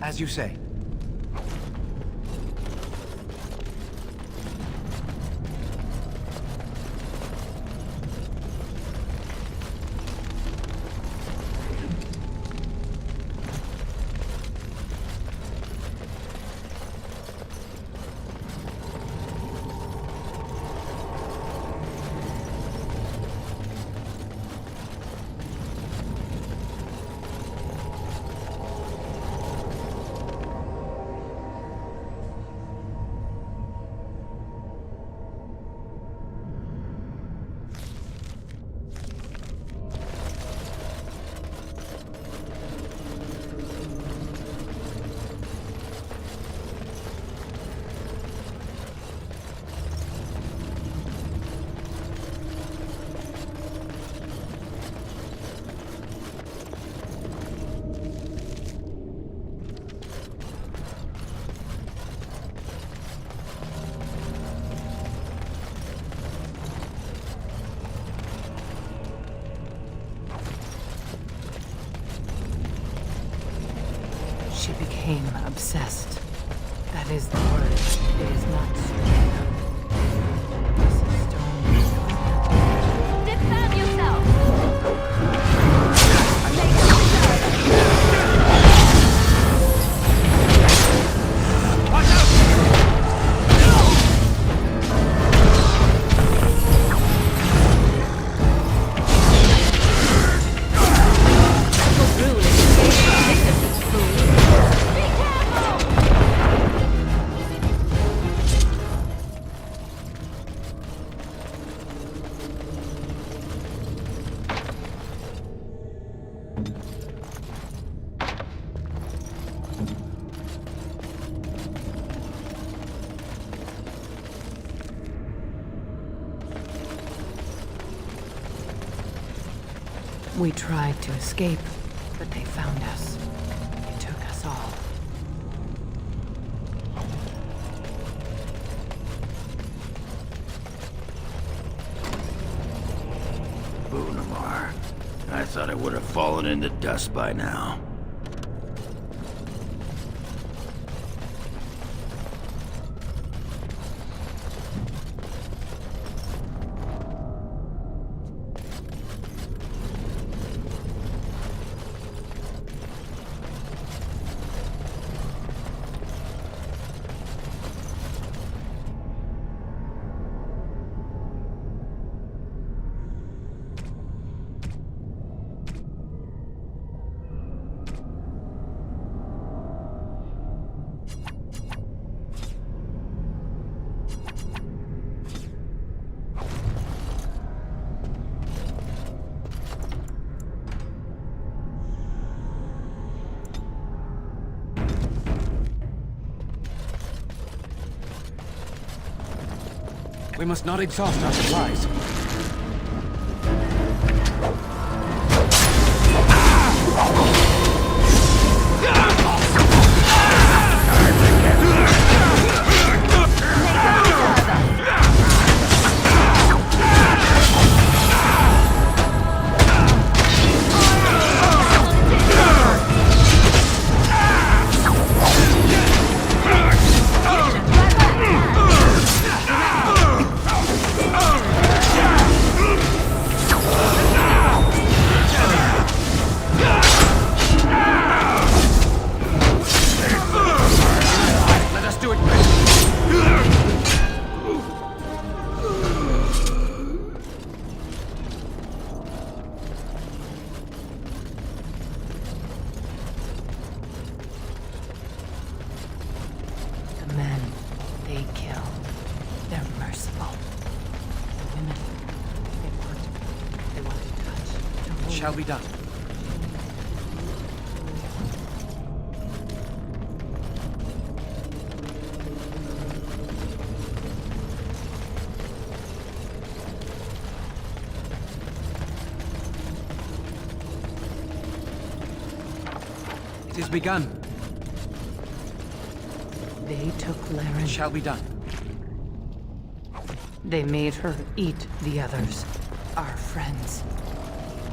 As you say. She became obsessed. That is the word. It is not strong. This is stone. Defend yourself! Watch out! We tried to escape, but they found us. They took us all. Bunamar. I thought it would have fallen into dust by now. We must not exhaust our supplies. The men they kill, they're merciful. The women, they want to touch, to It hold. shall be done. It is begun. They took Laren. It shall be done. They made her eat the others, our friends.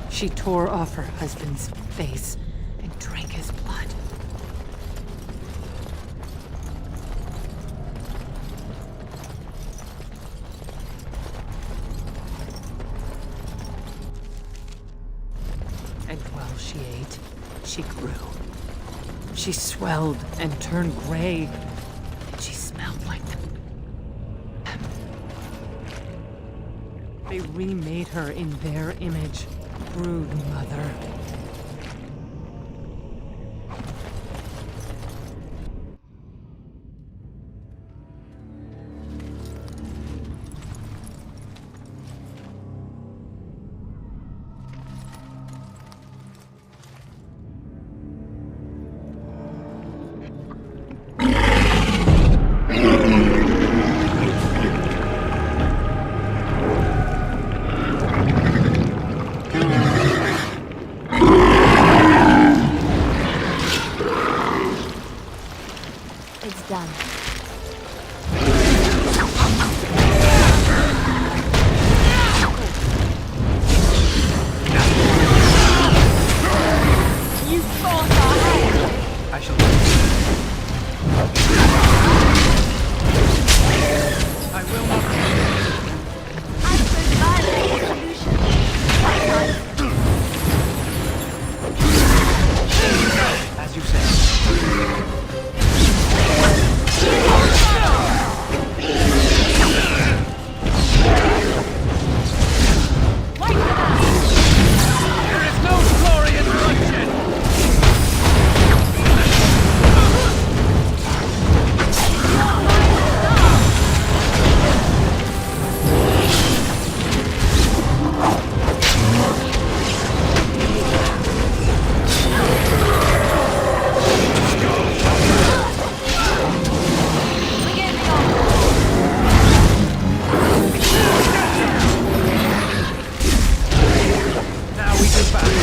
She tore off her husband's face and drank his blood. She grew. She swelled and turned gray. And she smelled like them. They remade her in their image. Brood mother. It's done. You forced our hand. I shall. I will not. Absolute violence solution. As you say. There is no glory in bloodshed. Now we do battle.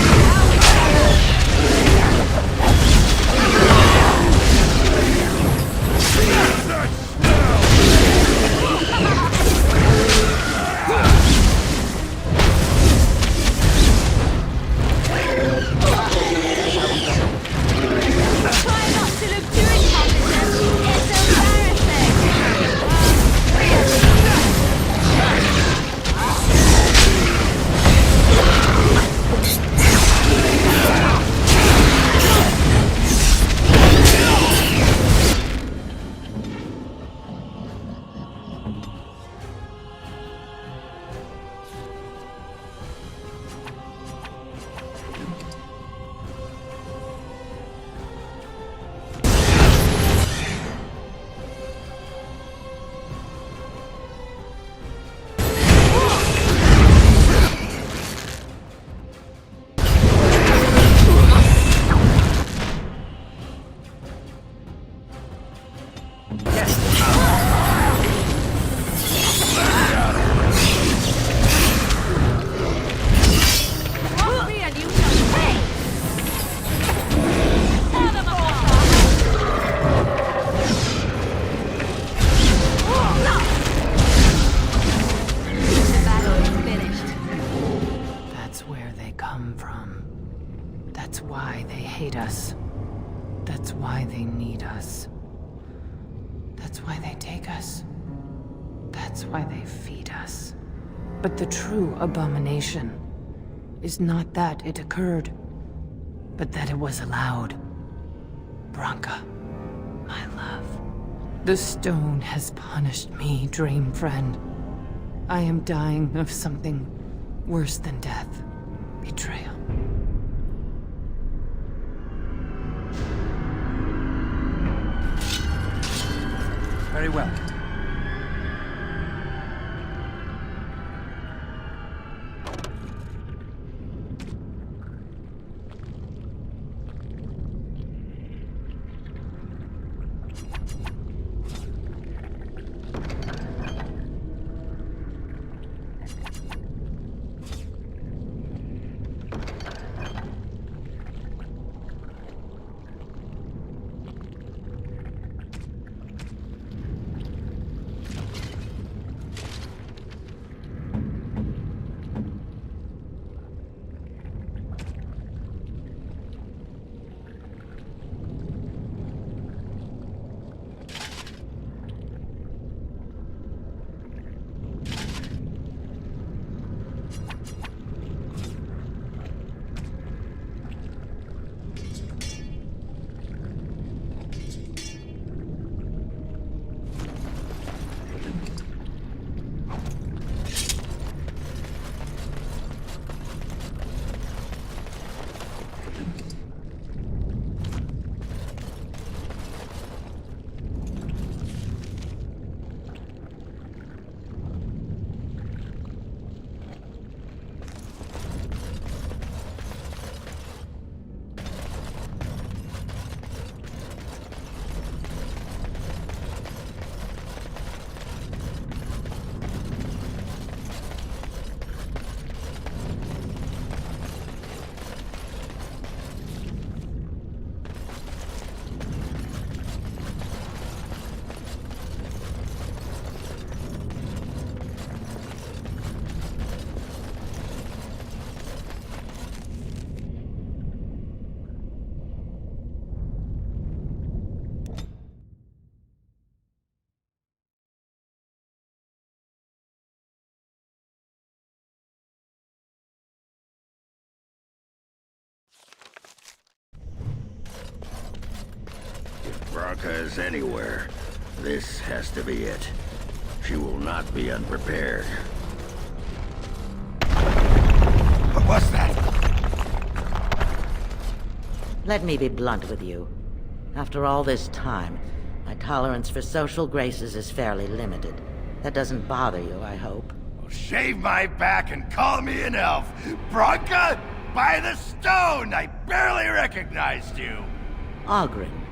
Try not to look too incompetent. It's embarrassing. Walk me and you shall pay. Tear them apart. The battle is finished. That's where they come from. That's why they hate us. That's why they need us. That's why they take us. That's why they feed us. But the true abomination is not that it occurred, but that it was allowed. Branka, my love. The stone has punished me, dream friend. I am dying of something worse than death. Betrayal. Very well. Bronca is anywhere, this has to be it. She will not be unprepared. What was that? Let me be blunt with you. After all this time, my tolerance for social graces is fairly limited. That doesn't bother you, I hope. Shave my back and call me an elf. Bronca? By the stone! I barely recognized you. Oghren.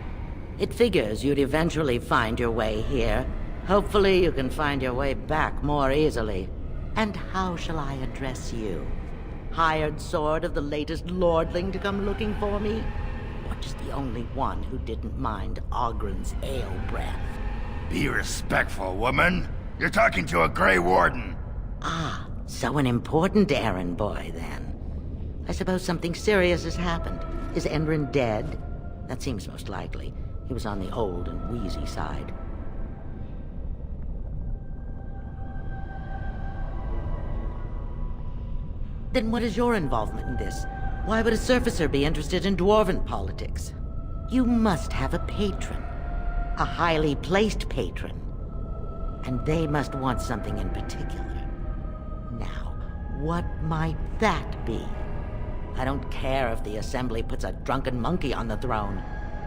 It figures you'd eventually find your way here. Hopefully you can find your way back more easily. And how shall I address you? Hired sword of the latest lordling to come looking for me? Or just the only one who didn't mind Oghren's ale breath? Be respectful, woman. You're talking to a Grey Warden. Ah, so an important errand boy, then. I suppose something serious has happened. Is Endrin dead? That seems most likely. He was on the old and wheezy side. Then what is your involvement in this? Why would a surfacer be interested in dwarven politics? You must have a patron. A highly placed patron. And they must want something in particular. Now, what might that be? I don't care if the Assembly puts a drunken monkey on the throne.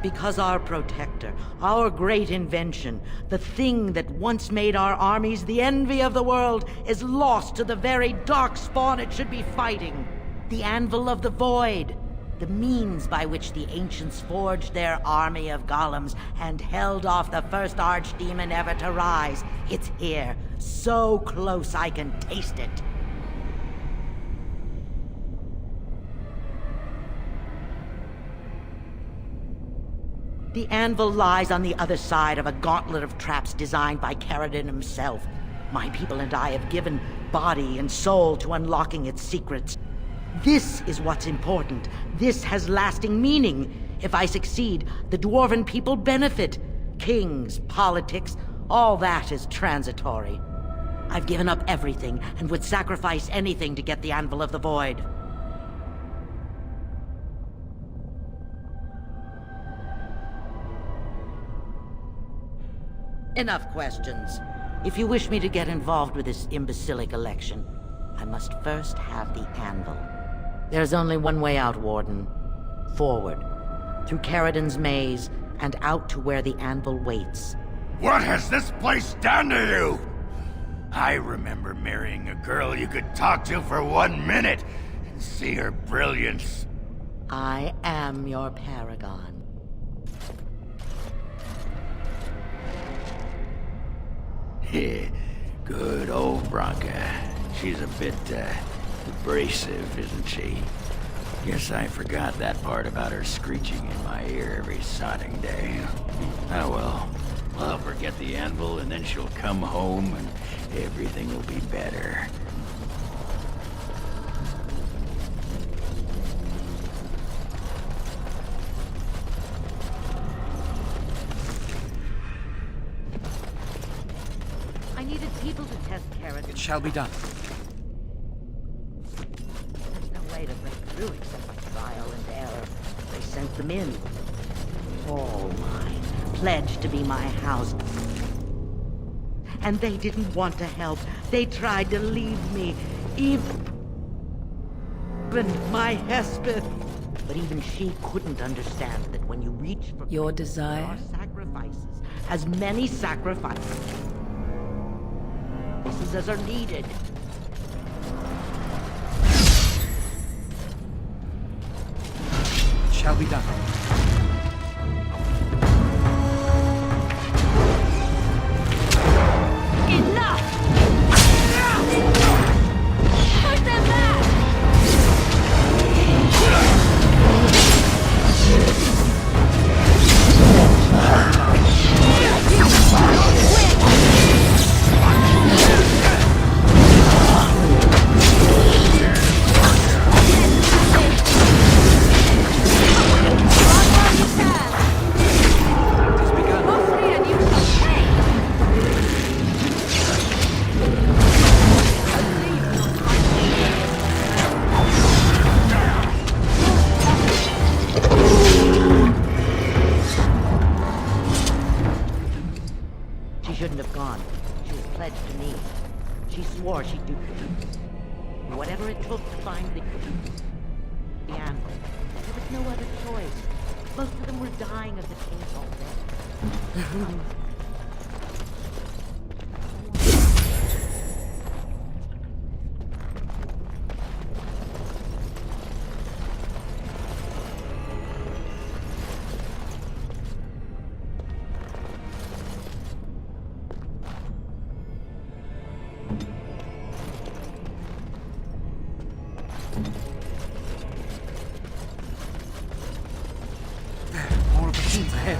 Because our protector, our great invention, the thing that once made our armies the envy of the world, is lost to the very dark spawn it should be fighting. The Anvil of the Void. The means by which the ancients forged their army of golems and held off the first archdemon ever to rise. It's here, so close I can taste it. The anvil lies on the other side of a gauntlet of traps designed by Caridin himself. My people and I have given body and soul to unlocking its secrets. This is what's important. This has lasting meaning. If I succeed, the Dwarven people benefit. Kings, politics, all that is transitory. I've given up everything and would sacrifice anything to get the Anvil of the Void. Enough questions. If you wish me to get involved with this imbecilic election, I must first have the Anvil. There's only one way out, Warden. Forward. Through Caridin's maze, and out to where the Anvil waits. What has this place done to you? I remember marrying a girl you could talk to for 1 minute and see her brilliance. I am your paragon. Good old Bronca. She's a bit, abrasive, isn't she? Guess I forgot that part about her screeching in my ear every sodding day. Oh well. I'll help her get the anvil and then she'll come home and everything will be better. I needed people to test Caridin. It shall be done. There's no way to break through except by trial and error. They sent them in. All mine, pledged to be my house. And they didn't want to help. They tried to leave me. Even my Hespeth. But even she couldn't understand that when you reach for Your there desire? are sacrifices. As many sacrifices as are needed. It shall be done. Enough! Push them back! shouldn't have gone. She was pledged to me. She swore she'd do whatever it took to find the animal. There was no other choice. Most of them were dying of the taint already. More opportunities ahead.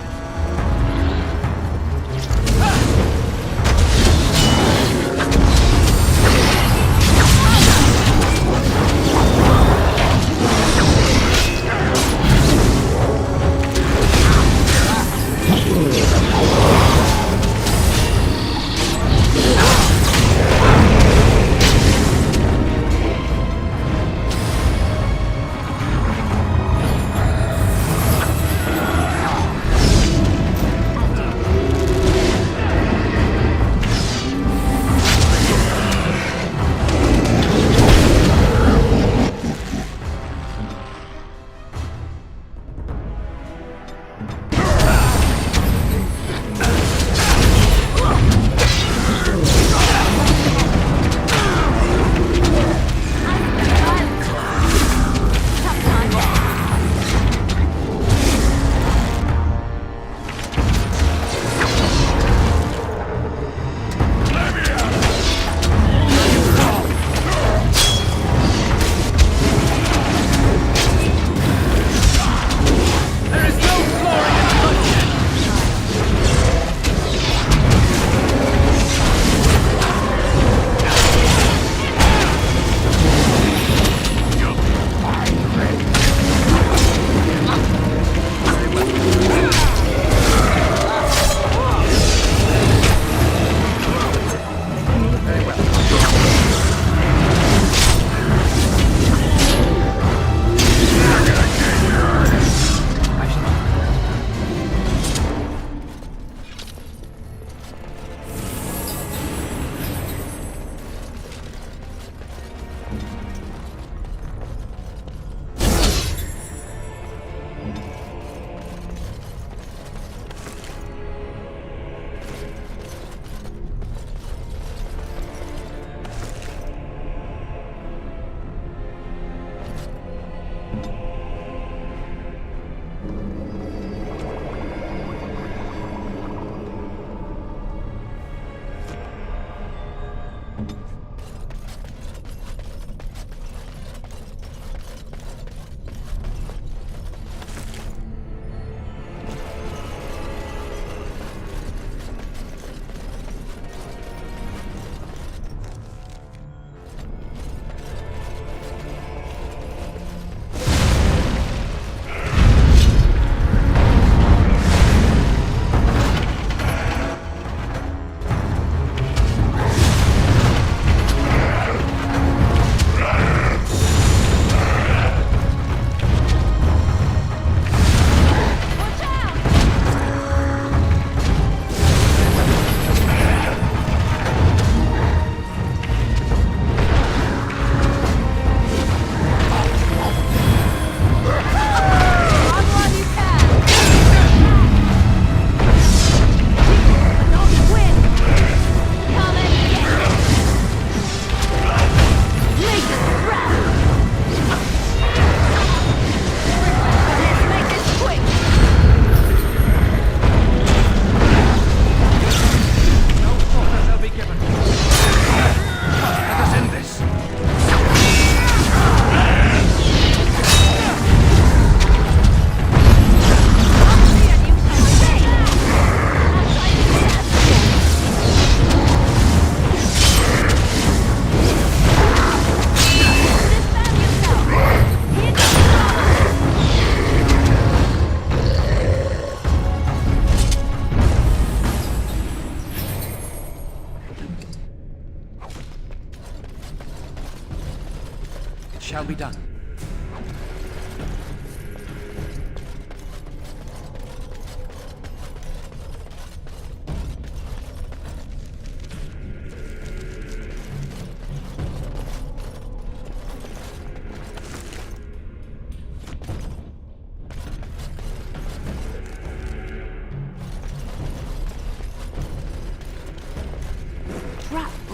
Shall be done.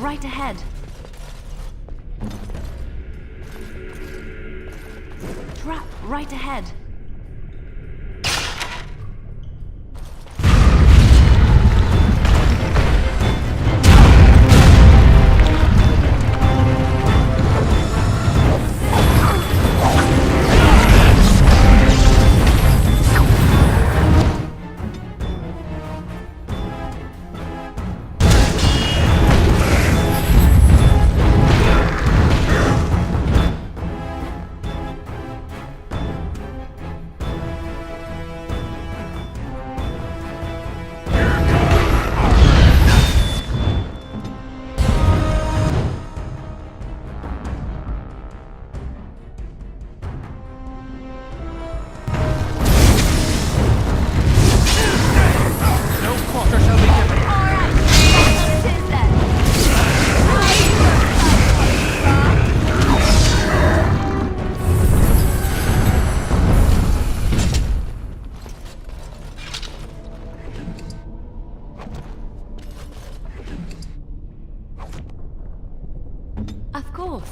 right ahead. Trap right ahead. No quarter shall be given. Alright, it is then. Of course.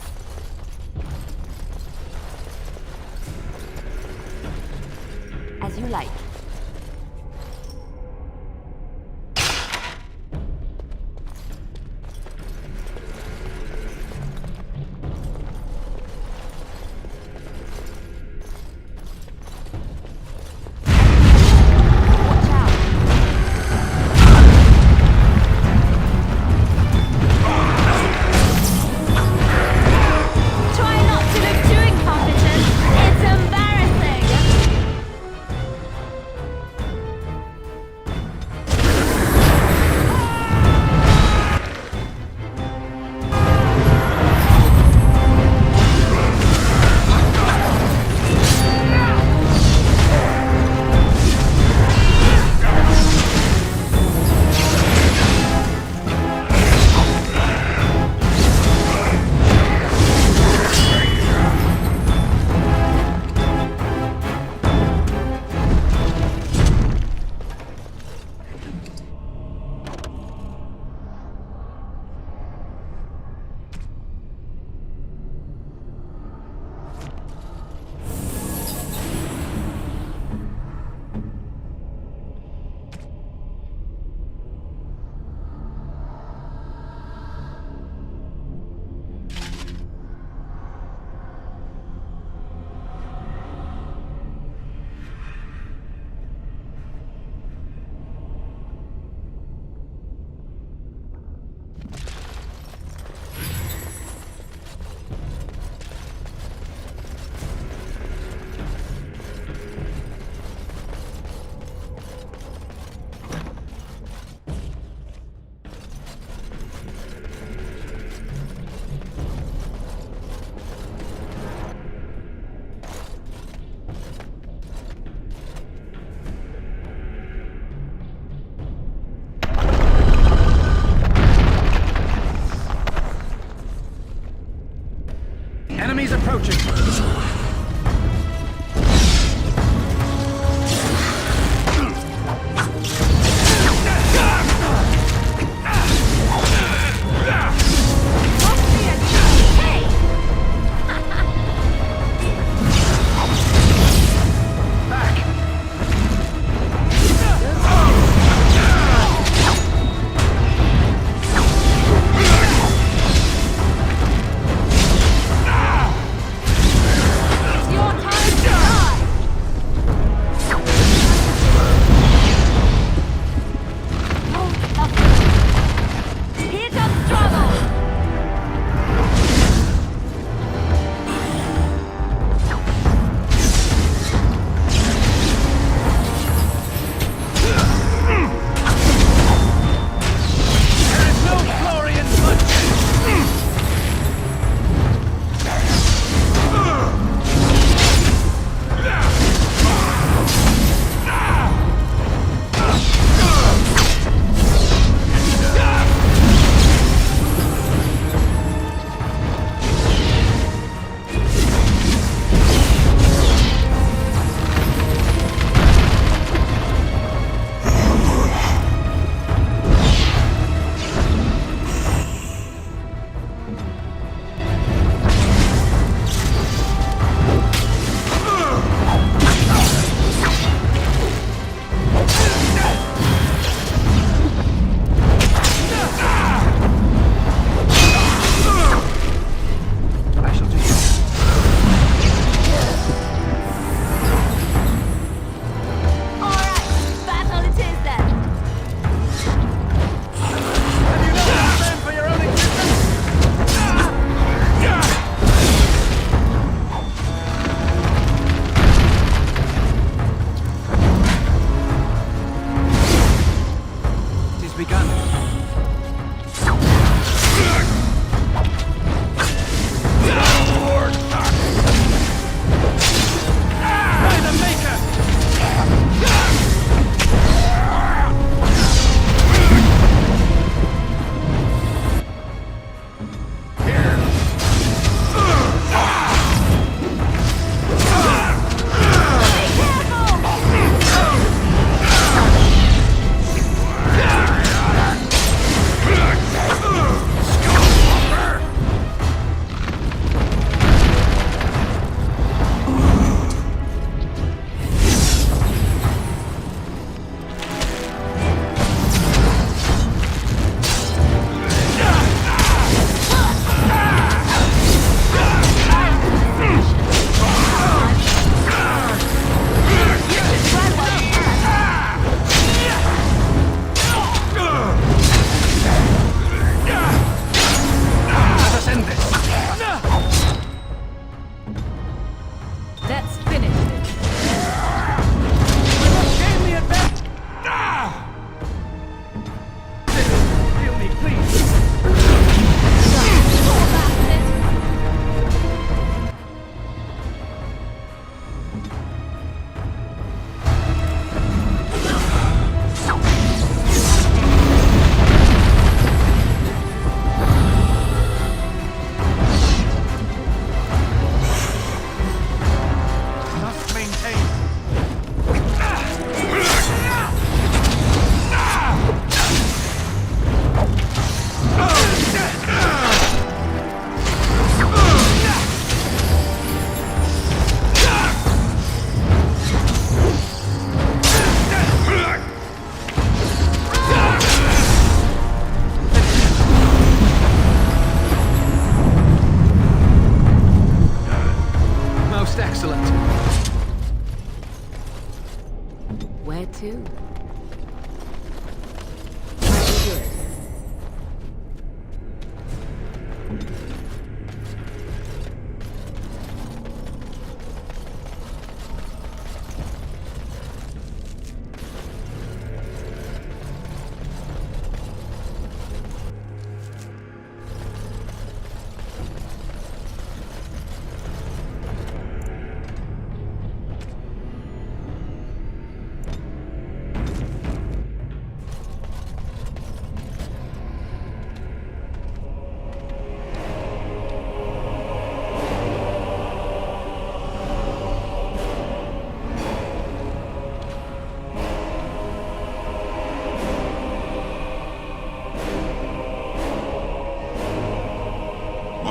As you like. Watch out. Try not to look too incompetent. It's embarrassing. Enemies approaching.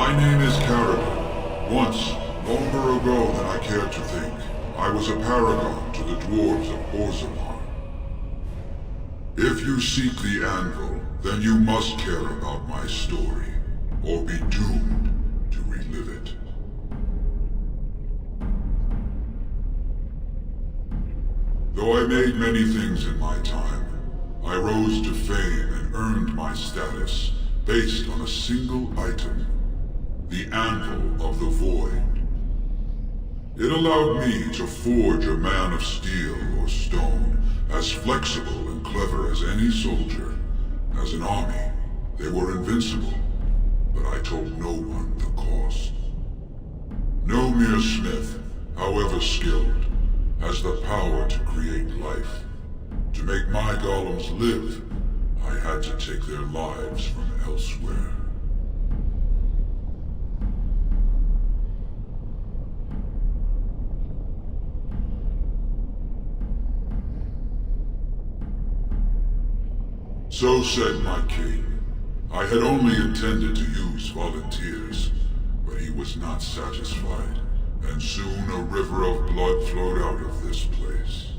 My name is Carradine. Once, longer ago than I care to think, I was a paragon to the dwarves of Orzammar. If you seek the anvil, then you must care about my story, or be doomed to relive it. Though I made many things in my time, I rose to fame and earned my status based on a single item, the Anvil of the Void. It allowed me to forge a man of steel or stone, as flexible and clever as any soldier. As an army, they were invincible, but I told no one the cost. No mere smith, however skilled, has the power to create life. To make my golems live, I had to take their lives from elsewhere. So said my king. I had only intended to use volunteers, but he was not satisfied, and soon a river of blood flowed out of this place.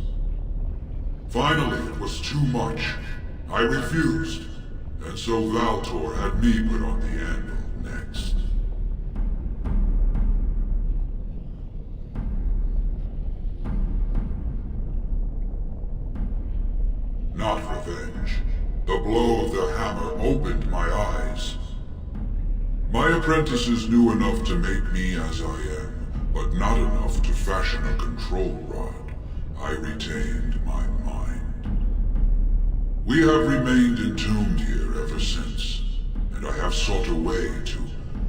Finally, it was too much. I refused, and so Valtor had me put on the anvil next. Not revenge. The blow of the hammer opened my eyes. My apprentices knew enough to make me as I am, but not enough to fashion a control rod. I retained my mind. We have remained entombed here ever since, and I have sought a way to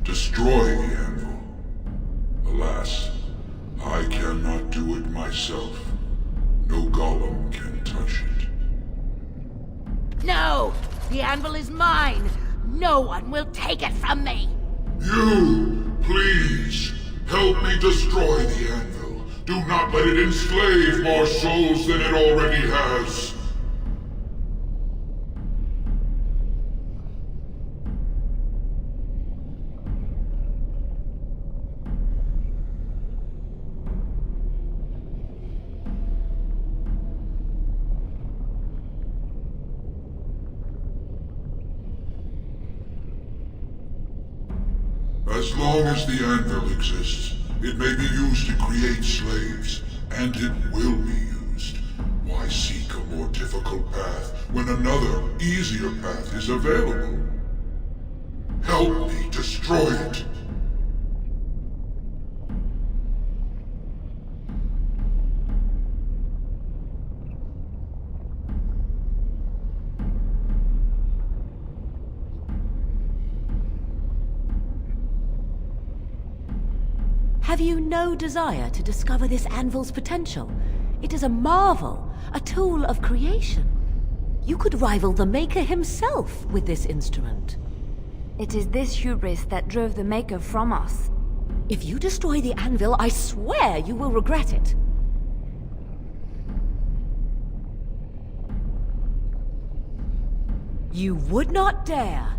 destroy the anvil. Alas, I cannot do it myself. No golem can touch it. No! The anvil is mine! No one will take it from me! You, please, help me destroy the anvil. Do not let it enslave more souls than it already has. As long as the anvil exists, it may be used to create slaves, and it will be used. Why seek a more difficult path when another, easier path is available? Help me destroy it. Have you no desire to discover this anvil's potential? It is a marvel, a tool of creation. You could rival the Maker himself with this instrument. It is this hubris that drove the Maker from us. If you destroy the anvil, I swear you will regret it. You would not dare.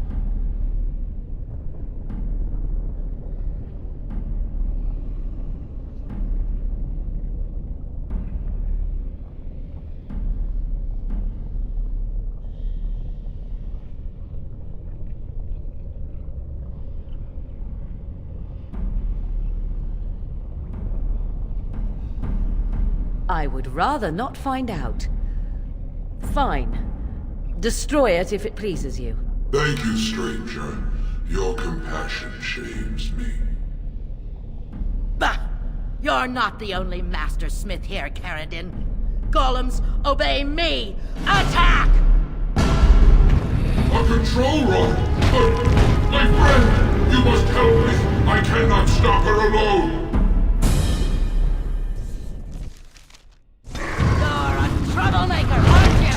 I would rather not find out. Fine. Destroy it if it pleases you. Thank you, stranger. Your compassion shames me. Bah! You're not the only master smith here, Carradine. Golems, obey me! Attack! A control rod! But, my friend, you must help me! I cannot stop her alone! You're a troublemaker, aren't you?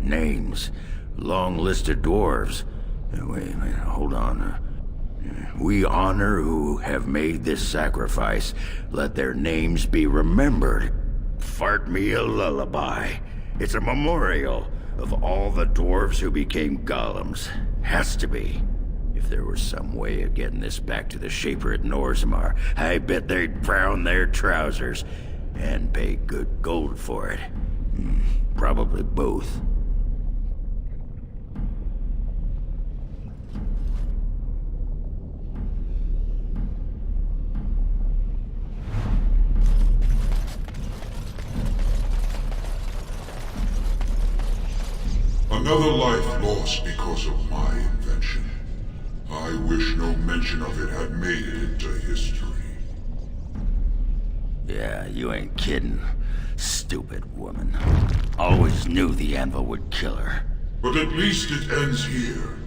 names. Long list of dwarves. Wait a minute, hold on. We honor who have made this sacrifice. Let their names be remembered. Fart me a lullaby. It's a memorial of all the dwarves who became golems. Has to be. If there was some way of getting this back to the Shaper at Norzimar, I bet they'd brown their trousers and pay good gold for it. Probably both. Another life lost because of my invention. I wish no mention of it had made it into history. Yeah, you ain't kidding. Stupid woman. Always knew the anvil would kill her. But at least it ends here.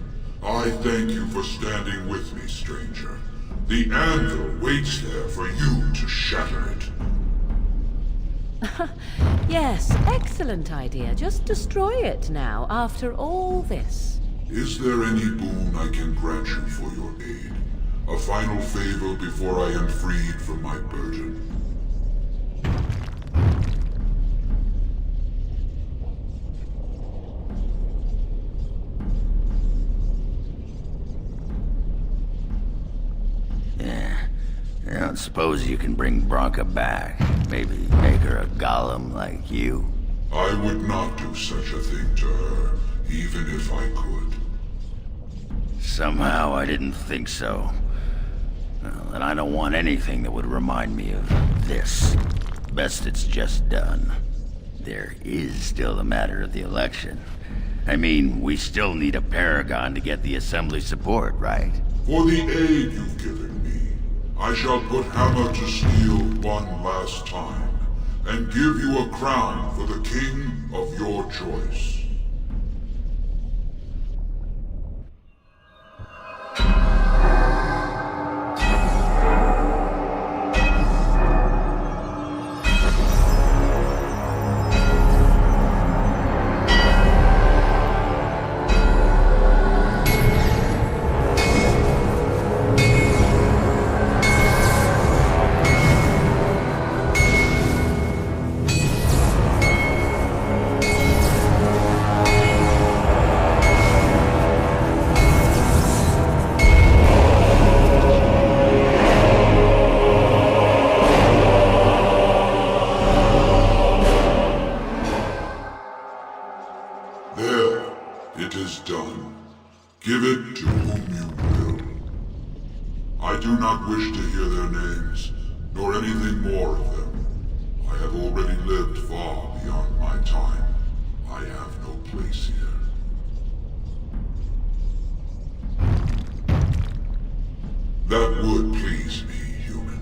I thank you for standing with me, stranger. The anvil waits there for you to shatter it. Yes, excellent idea. Just destroy it now, after all this. Is there any boon I can grant you for your aid? A final favor before I am freed from my burden? I don't suppose you can bring Branka back. Maybe make her a golem like you. I would not do such a thing to her, even if I could. Somehow I didn't think so. Well, and I don't want anything that would remind me of this. Best it's just done. There is still the matter of the election. I mean, we still need a Paragon to get the Assembly support, right? For the aid you've given me, I shall put Hammer to Steel one last time, and give you a crown for the king of your choice. Give it to whom you will. I do not wish to hear their names, nor anything more of them. I have already lived far beyond my time. I have no place here. That would please me, human.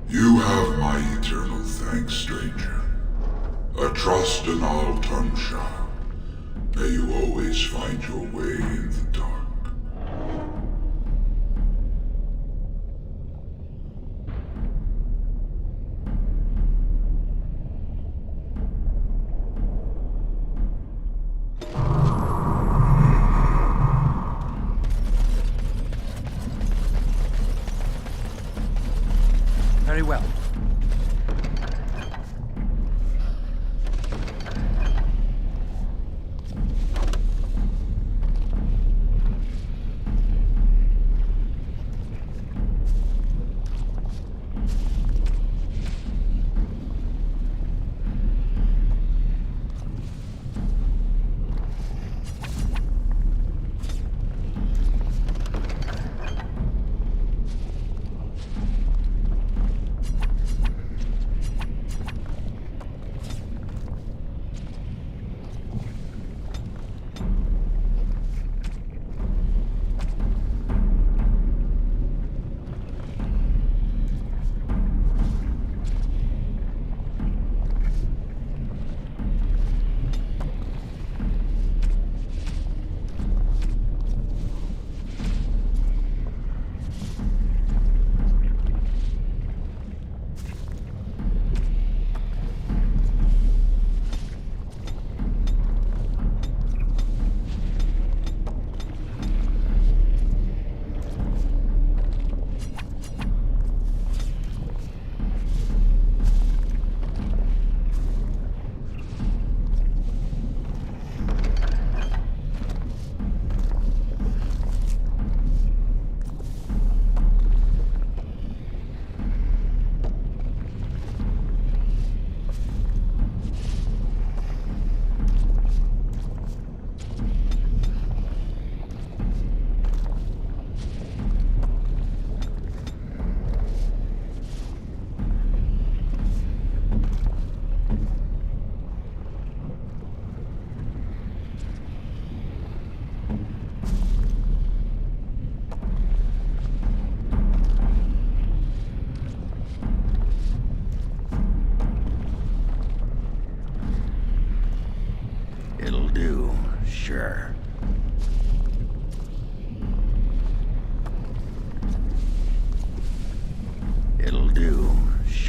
You have my eternal thanks, stranger. A trust in all Tumshar. May you always find your way in the dark. Very well.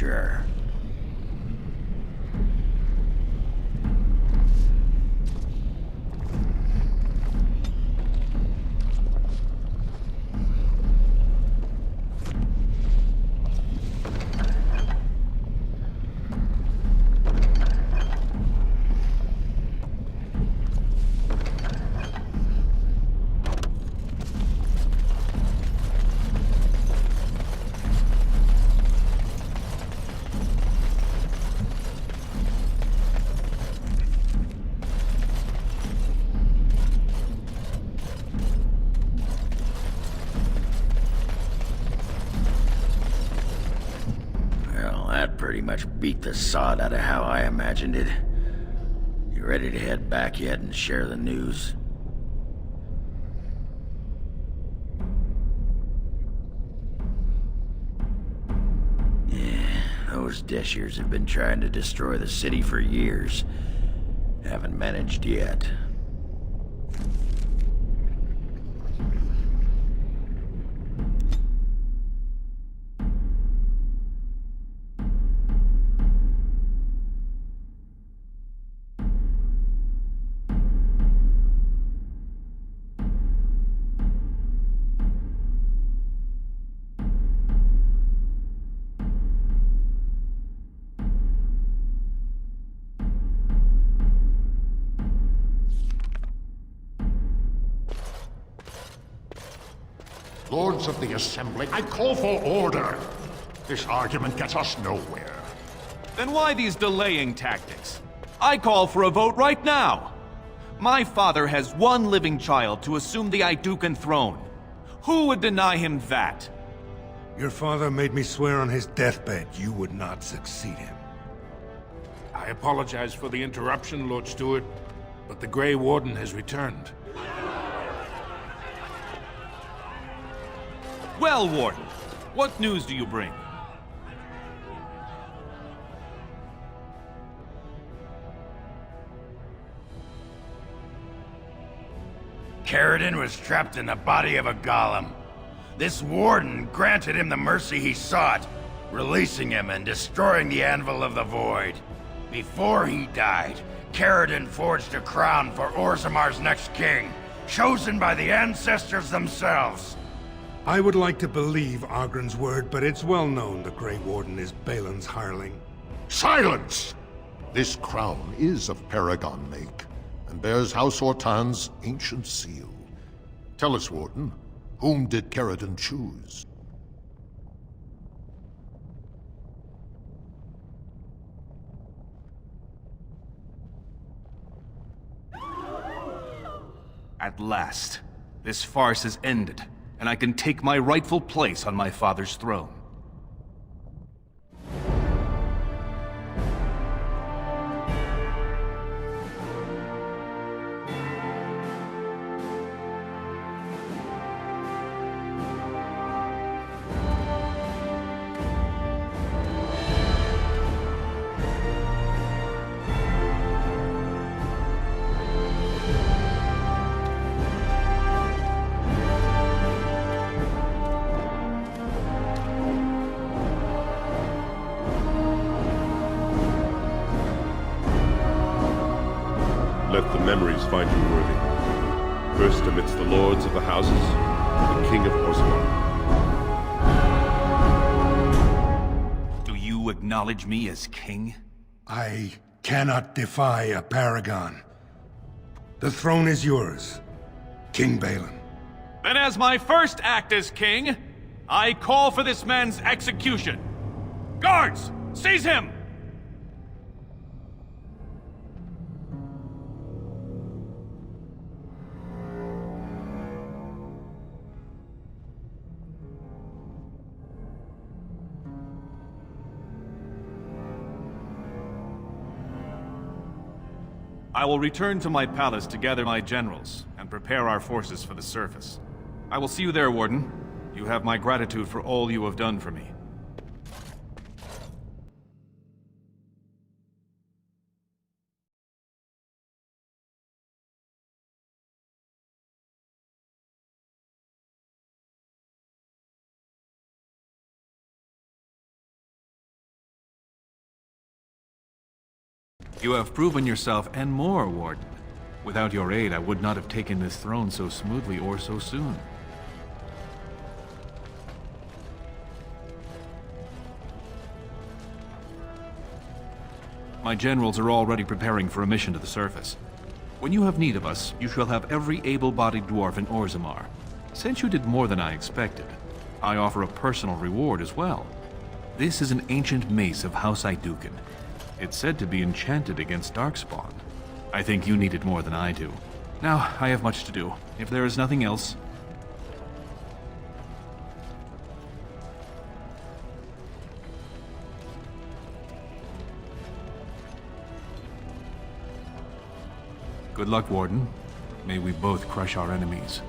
sure. Well, that pretty much beat the sod out of how I imagined it. You ready to head back yet and share the news? Yeah, those Deshirs have been trying to destroy the city for years. Haven't managed yet. Lords of the Assembly, I call for order. This argument gets us nowhere. Then why these delaying tactics? I call for a vote right now. My father has one living child to assume the Aidukan throne. Who would deny him that? Your father made me swear on his deathbed you would not succeed him. I apologize for the interruption, Lord Stewart, but the Grey Warden has returned. Well, Warden, what news do you bring? Caridin was trapped in the body of a golem. This warden granted him the mercy he sought, releasing him and destroying the Anvil of the Void. Before he died, Caridin forged a crown for Orzamar's next king, chosen by the ancestors themselves. I would like to believe Ogren's word, but it's well known the Grey Warden is Balin's hireling. Silence! This crown is of Paragon make, and bears House Hortan's ancient seal. Tell us, Warden, whom did Caridin choose? At last, this farce has ended, and I can take my rightful place on my father's throne. Let the memories find you worthy. First amidst the lords of the houses, the King of Orzammar. Do you acknowledge me as king? I cannot defy a paragon. The throne is yours, King Balin. Then as my first act as king, I call for this man's execution. Guards, seize him! I will return to my palace to gather my generals and prepare our forces for the surface. I will see you there, Warden. You have my gratitude for all you have done for me. You have proven yourself and more, Warden. Without your aid, I would not have taken this throne so smoothly or so soon. My generals are already preparing for a mission to the surface. When you have need of us, you shall have every able-bodied dwarf in Orzammar. Since you did more than I expected, I offer a personal reward as well. This is an ancient mace of House Aeducan. It's said to be enchanted against Darkspawn. I think you need it more than I do. Now, I have much to do. If there is nothing else... Good luck, Warden. May we both crush our enemies.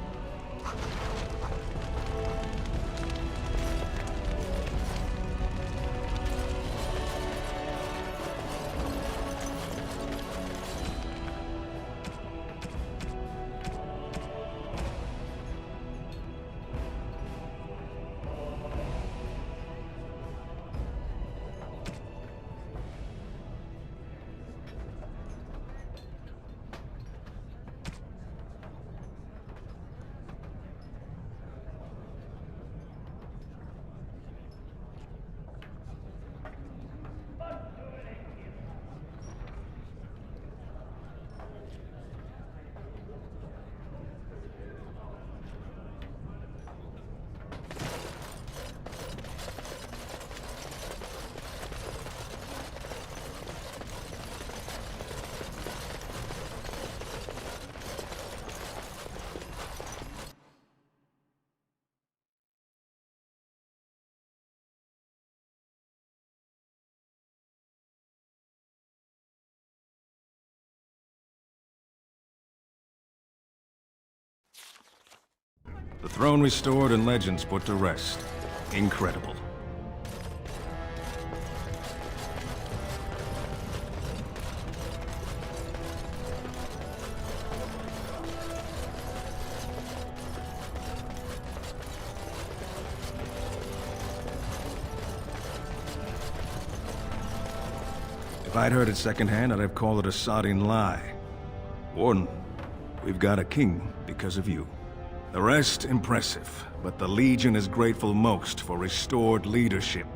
The throne restored and legends put to rest. Incredible. If I'd heard it secondhand, I'd have called it a sodding lie. Warden, we've got a king because of you. The rest, impressive, but the Legion is grateful most for restored leadership.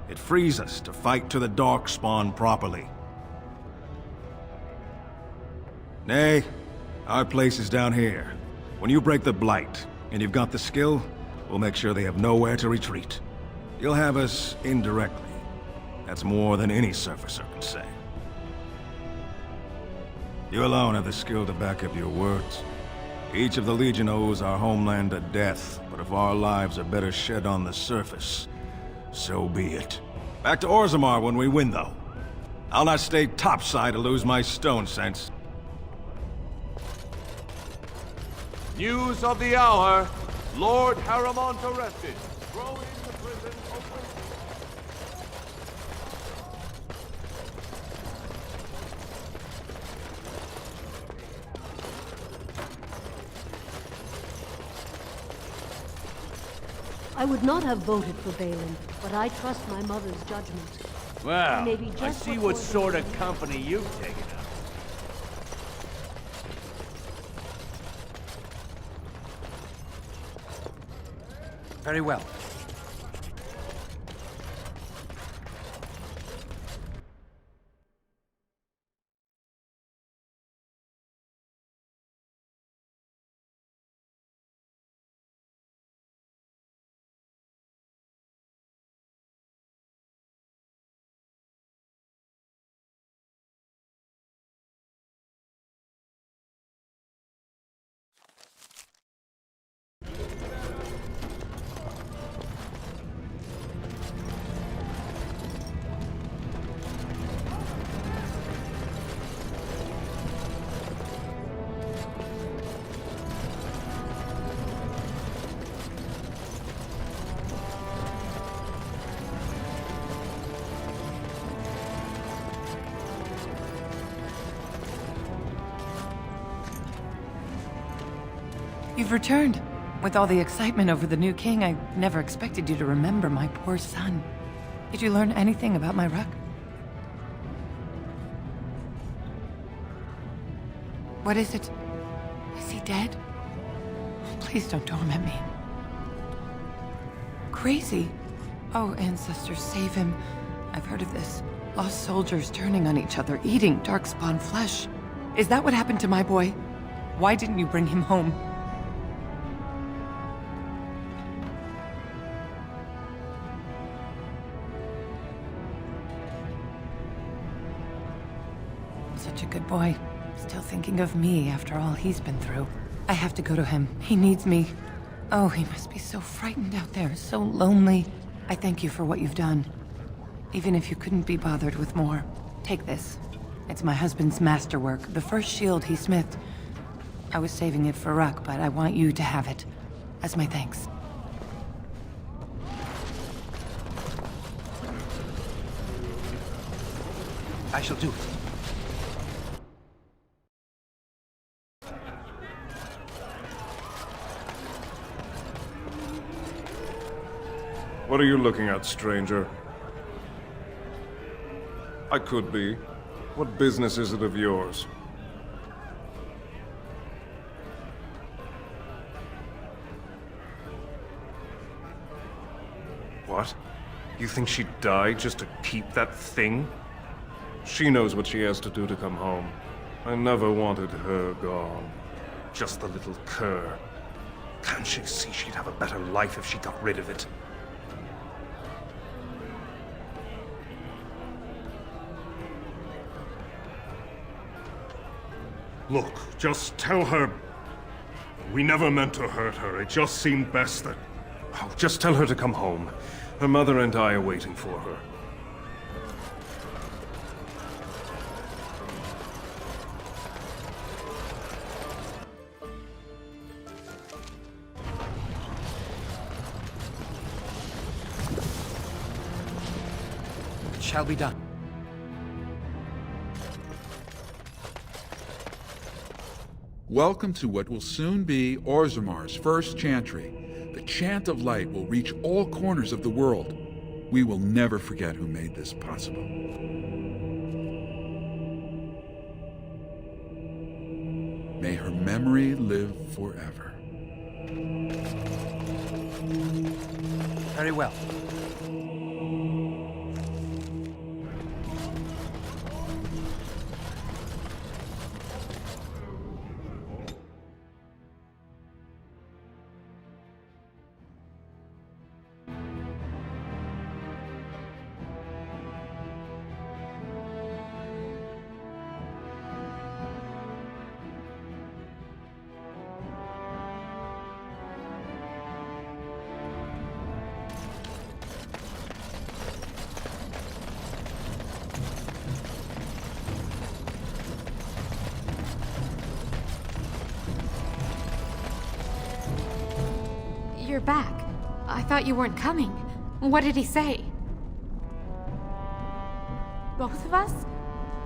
It frees us to fight to the Darkspawn properly. Nay, our place is down here. When you break the Blight, and you've got the skill, we'll make sure they have nowhere to retreat. You'll have us indirectly. That's more than any surfacer can say. You alone have the skill to back up your words. Each of the Legion owes our homeland a death, but if our lives are better shed on the surface, so be it. Back to Orzammar when we win, though. I'll not stay topside to lose my stone sense. News of the hour. Lord Harrowmont arrested. Thrown into prison. I would not have voted for Balin, but I trust my mother's judgment. Well, Maybe just I see before what the sort of war. company you've taken up. Very well. You've returned. With all the excitement over the new king, I never expected you to remember my poor son. Did you learn anything about my Ruck? What is it? Is he dead? Please don't torment me. Crazy. Oh, ancestors, save him. I've heard of this. Lost soldiers turning on each other, eating darkspawn flesh. Is that what happened to my boy? Why didn't you bring him home? Such a good boy. Still thinking of me after all he's been through. I have to go to him. He needs me. Oh, he must be so frightened out there, so lonely. I thank you for what you've done. Even if you couldn't be bothered with more. Take this. It's my husband's masterwork, the first shield he smithed. I was saving it for Ruck, but I want you to have it. As my thanks. I shall do it. What are you looking at, stranger? I could be. What business is it of yours? What? You think she'd die just to keep that thing? She knows what she has to do to come home. I never wanted her gone. Just the little cur. Can't she see she'd have a better life if she got rid of it? Look, just tell her... We never meant to hurt her. It just seemed best that... Oh, just tell her to come home. Her mother and I are waiting for her. It shall be done. Welcome to what will soon be Orzammar's first chantry. The Chant of Light will reach all corners of the world. We will never forget who made this possible. May her memory live forever. Very well. You're back. I thought you weren't coming. What did he say? Both of us?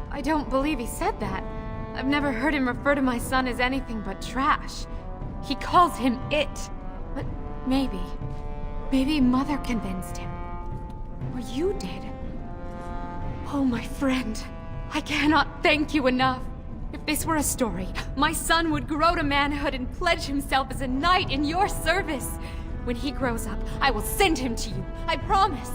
I don't believe he said that. I've never heard him refer to my son as anything but trash. He calls him it. But maybe Mother convinced him. Or you did. Oh, my friend. I cannot thank you enough. If this were a story, my son would grow to manhood and pledge himself as a knight in your service. When he grows up, I will send him to you. I promise.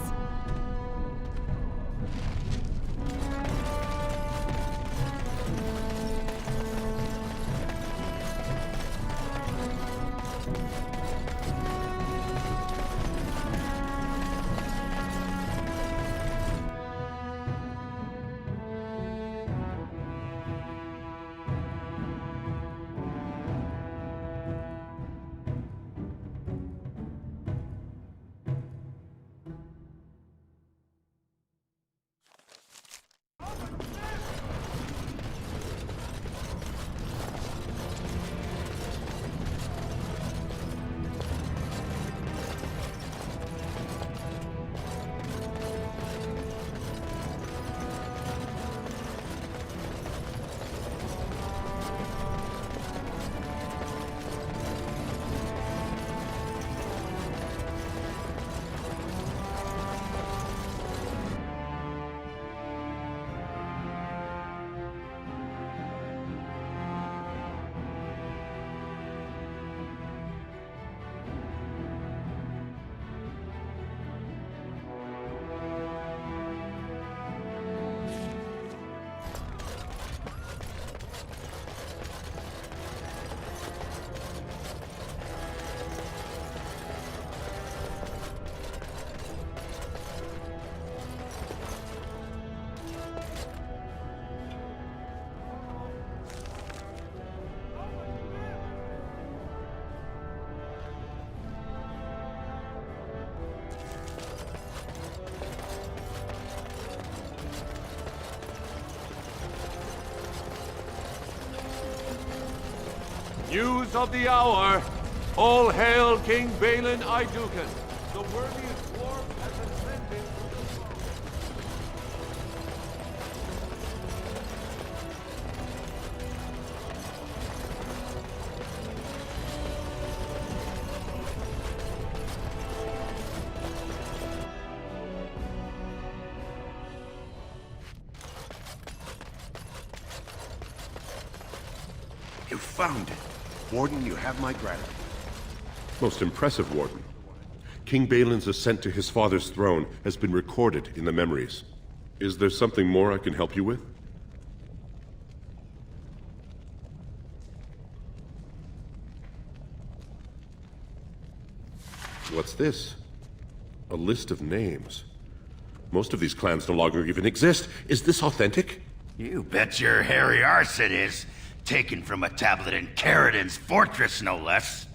News of the hour. All hail King Balin Aiduken. The worthiest dwarf has ascended to the throne. You found it. Warden, you have my gratitude. Most impressive, Warden. King Balin's ascent to his father's throne has been recorded in the memories. Is there something more I can help you with? What's this? A list of names. Most of these clans no longer even exist. Is this authentic? You bet your hairy arse it is. Taken from a tablet in Caridin's fortress, no less.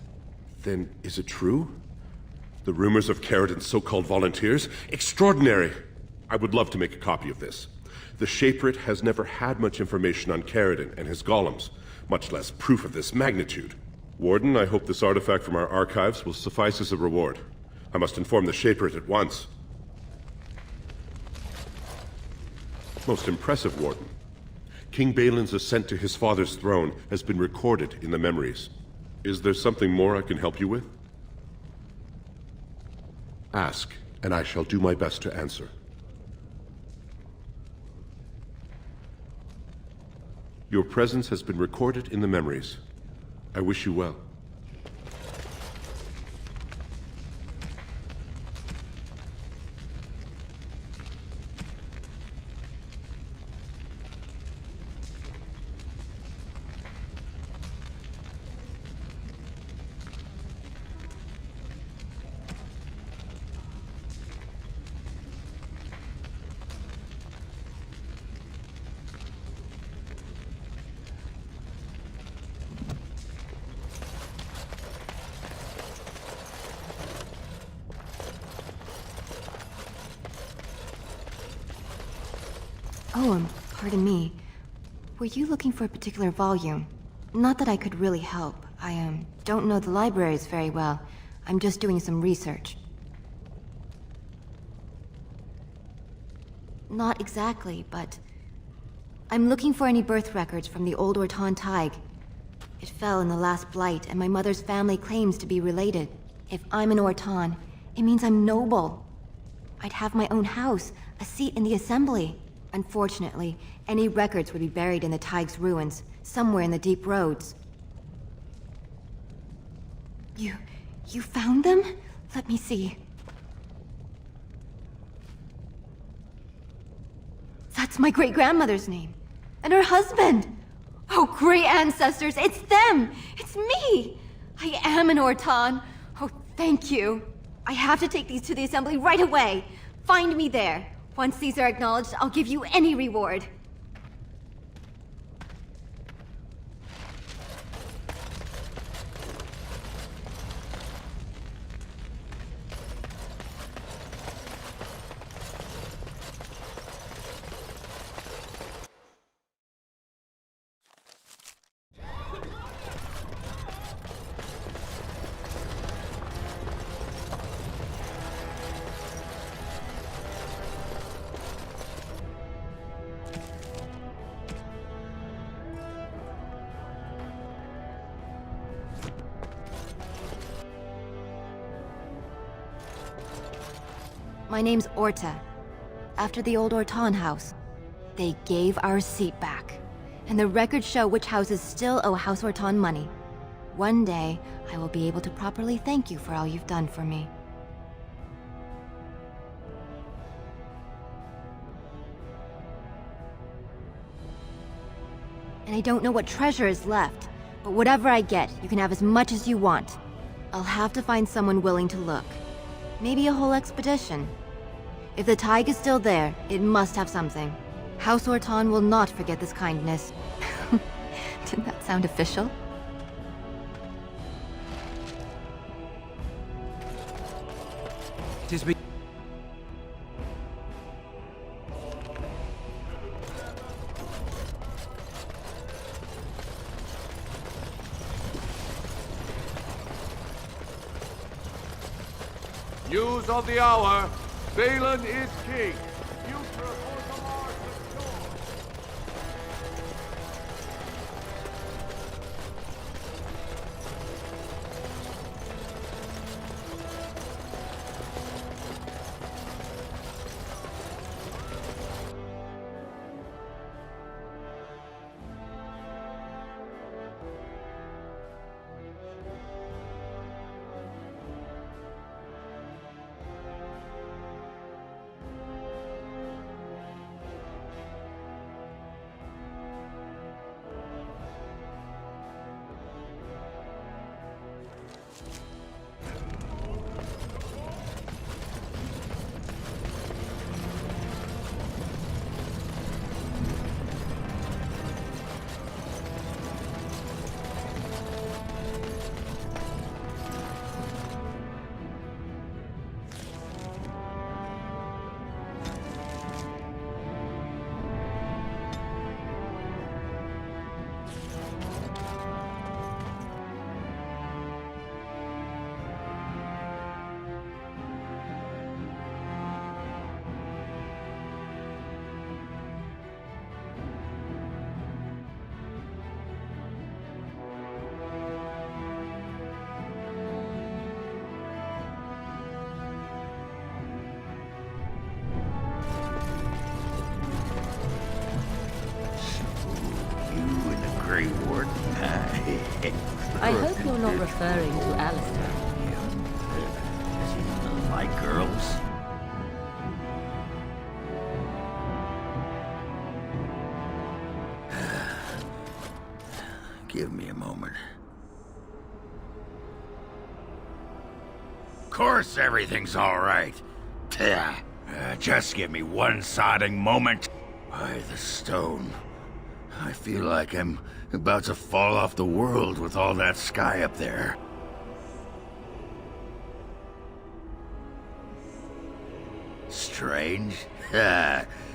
Then is it true? The rumors of Caridin's so-called volunteers? Extraordinary! I would love to make a copy of this. The Shaperate has never had much information on Caridin and his golems, much less proof of this magnitude. Warden, I hope this artifact from our archives will suffice as a reward. I must inform the Shaperate at once. Most impressive, Warden. King Balin's ascent to his father's throne has been recorded in the memories. Is there something more I can help you with? Ask, and I shall do my best to answer. Your presence has been recorded in the memories. I wish you well. Oh, pardon me. Were you looking for a particular volume? Not that I could really help. I, don't know the libraries very well. I'm just doing some research. Not exactly, but... I'm looking for any birth records from the old Orton Tig. It fell in the last blight, and my mother's family claims to be related. If I'm an Orton, it means I'm noble. I'd have my own house, a seat in the assembly. Unfortunately, any records would be buried in the Tig's ruins, somewhere in the deep roads. You found them? Let me see. That's my great-grandmother's name. And her husband! Oh, great ancestors, it's them! It's me! I am an Orton. Oh, thank you. I have to take these to the assembly right away. Find me there. Once these are acknowledged, I'll give you any reward. My name's Orta. After the old Orton house. They gave our seat back. And the records show which houses still owe House Orton money. One day, I will be able to properly thank you for all you've done for me. And I don't know what treasure is left, but whatever I get, you can have as much as you want. I'll have to find someone willing to look. Maybe a whole expedition. If the Tig is still there, it must have something. House Orton will not forget this kindness. Didn't that sound official? It is me. News of the hour. Balin is king. Future of Orzammar secure. Grey Warden. I hope you're not referring to Alistair. Like girls? Give me a moment. Of course everything's all right. Just give me one sodding moment. By the stone. I feel like I'm about to fall off the world with all that sky up there. Strange?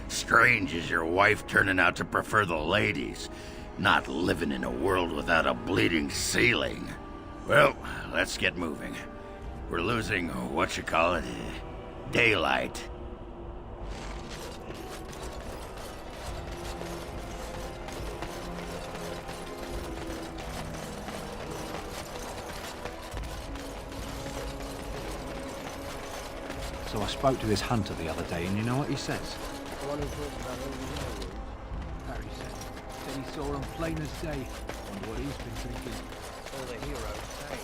Strange is your wife turning out to prefer the ladies, not living in a world without a bleeding ceiling. Well, let's get moving. We're losing, daylight. So I spoke to this hunter the other day, and you know what he says? The one who talks about all the werewolves. Harry said. Said he saw them plain as day. Wonder what he's been thinking. All the heroes say.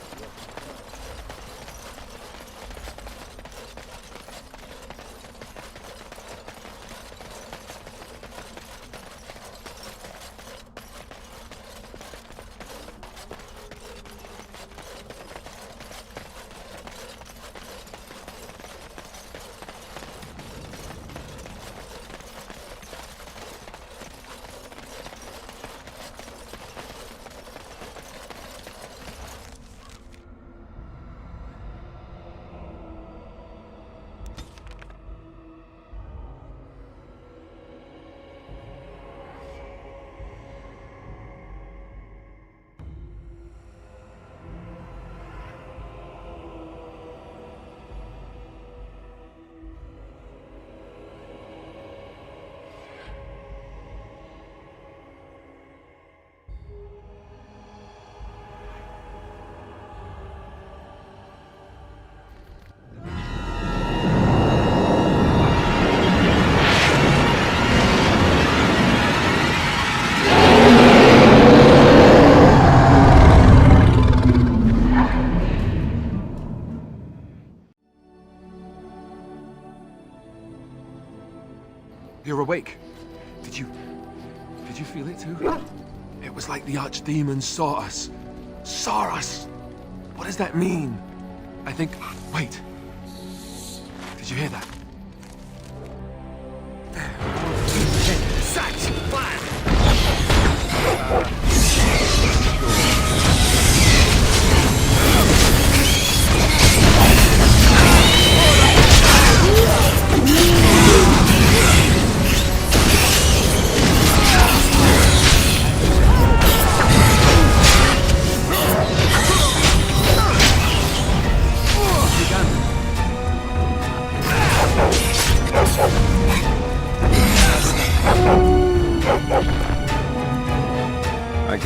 You're awake. Did you feel it too? It was like the archdemon saw us. Saw us! What does that mean? I think... Wait. Did you hear that?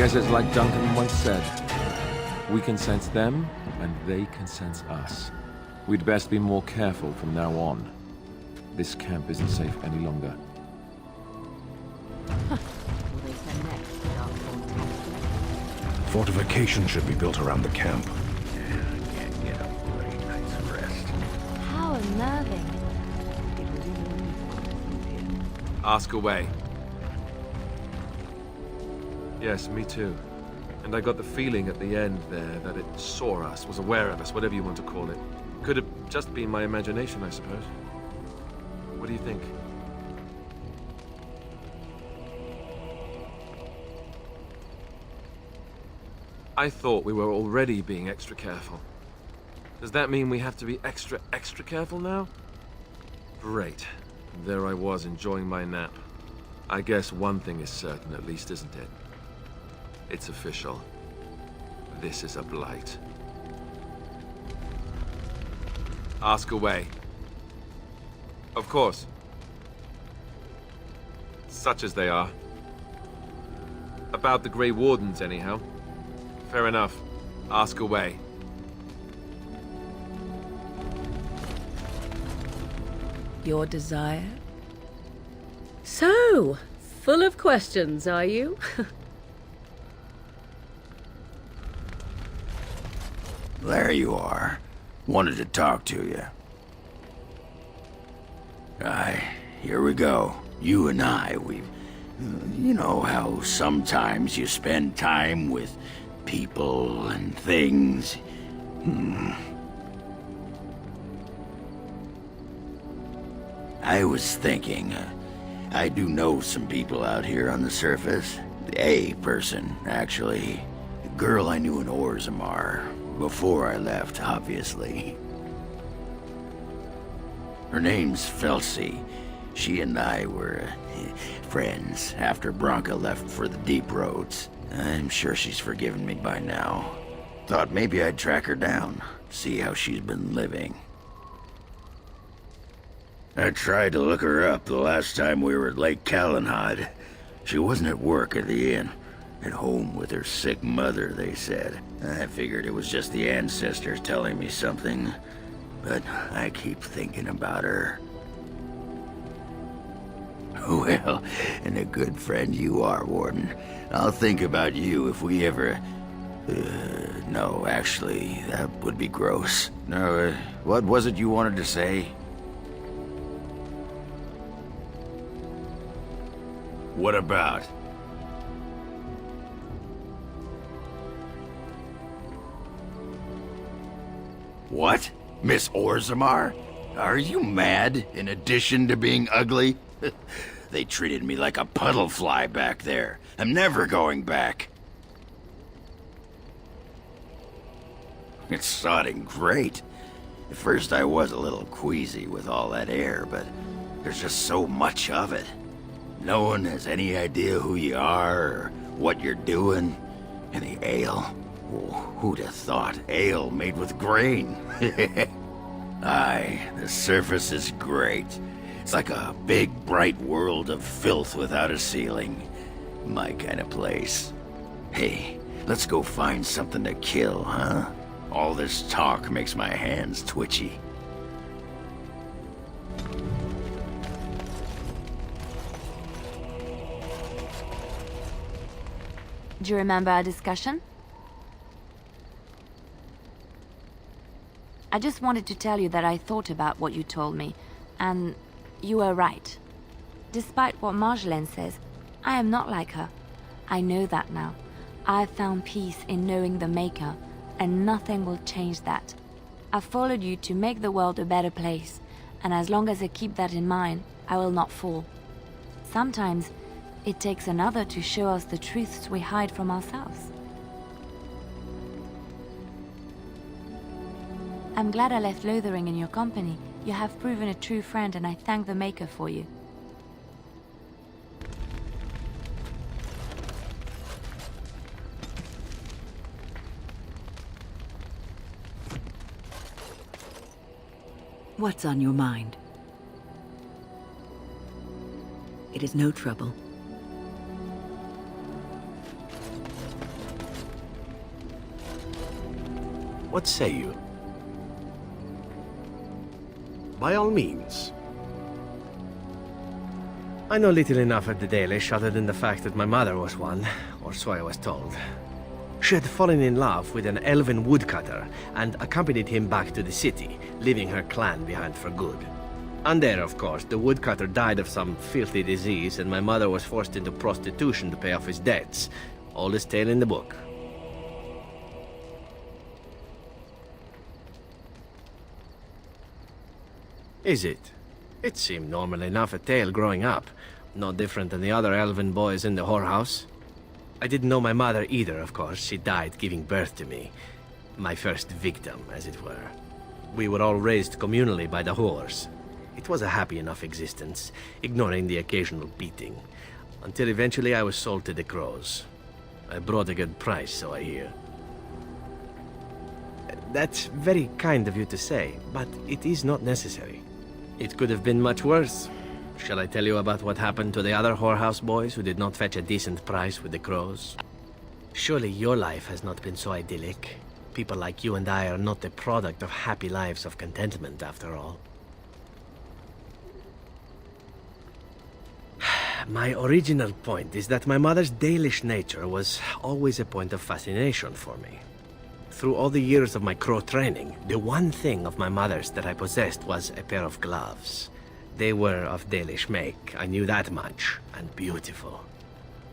Guess it's like Duncan once said. We can sense them, and they can sense us. We'd best be more careful from now on. This camp isn't safe any longer. Fortification should be built around the camp. Can't get a bloody night's rest. How unnerving. Ask away. Yes, me too. And I got the feeling at the end there that it saw us, was aware of us, whatever you want to call it. Could have just been my imagination, I suppose. What do you think? I thought we were already being extra careful. Does that mean we have to be extra careful now? Great. There I was, enjoying my nap. I guess one thing is certain, at least, isn't it? It's official. This is a blight. Ask away. Of course. Such as they are. About the Grey Wardens, anyhow. Fair enough. Ask away. Your desire? So, full of questions, are you? There you are. Wanted to talk to you. Aye, here we go. You and I, you know how sometimes you spend time with people and things. I was thinking, I do know some people out here on the surface. A person, actually. The girl I knew in Orzammar. Before I left, obviously. Her name's Felsi. She and I were friends after Branka left for the Deep Roads. I'm sure she's forgiven me by now. Thought maybe I'd track her down, see how she's been living. I tried to look her up the last time we were at Lake Calenhad. She wasn't at work at the inn. At home with her sick mother, they said. I figured it was just the ancestors telling me something. But I keep thinking about her. Well, and a good friend you are, Warden. I'll think about you if we ever... no, actually, that would be gross. No, what was it you wanted to say? What about? What? Miss Orzammar? Are you mad, in addition to being ugly? They treated me like a puddle fly back there. I'm never going back. It's sodding great. At first I was a little queasy with all that air, but there's just so much of it. No one has any idea who you are or what you're doing. And the ale. Oh, who'd have thought? Ale made with grain. Aye, the surface is great. It's like a big, bright world of filth without a ceiling. My kind of place. Hey, let's go find something to kill, huh? All this talk makes my hands twitchy. Do you remember our discussion? I just wanted to tell you that I thought about what you told me, and you were right. Despite what Marjolaine says, I am not like her. I know that now. I've found peace in knowing the Maker, and nothing will change that. I've followed you to make the world a better place, and as long as I keep that in mind, I will not fall. Sometimes, it takes another to show us the truths we hide from ourselves. I'm glad I left Lothering in your company. You have proven a true friend, and I thank the Maker for you. What's on your mind? It is no trouble. What say you? By all means. I know little enough of the Dalish other than the fact that my mother was one, or so I was told. She had fallen in love with an elven woodcutter and accompanied him back to the city, leaving her clan behind for good. And there, of course, the woodcutter died of some filthy disease and my mother was forced into prostitution to pay off his debts. Oldest tale in the book. Is it? It seemed normal enough a tale growing up. No different than the other elven boys in the whorehouse. I didn't know my mother either, of course. She died giving birth to me. My first victim, as it were. We were all raised communally by the whores. It was a happy enough existence, ignoring the occasional beating. Until eventually I was sold to the crows. I brought a good price, so I hear. That's very kind of you to say, but it is not necessary. It could have been much worse. Shall I tell you about what happened to the other whorehouse boys who did not fetch a decent price with the crows? Surely your life has not been so idyllic. People like you and I are not the product of happy lives of contentment, after all. My original point is that my mother's Dalish nature was always a point of fascination for me. Through all the years of my crow training, the one thing of my mother's that I possessed was a pair of gloves. They were of Dalish make, I knew that much, and beautiful.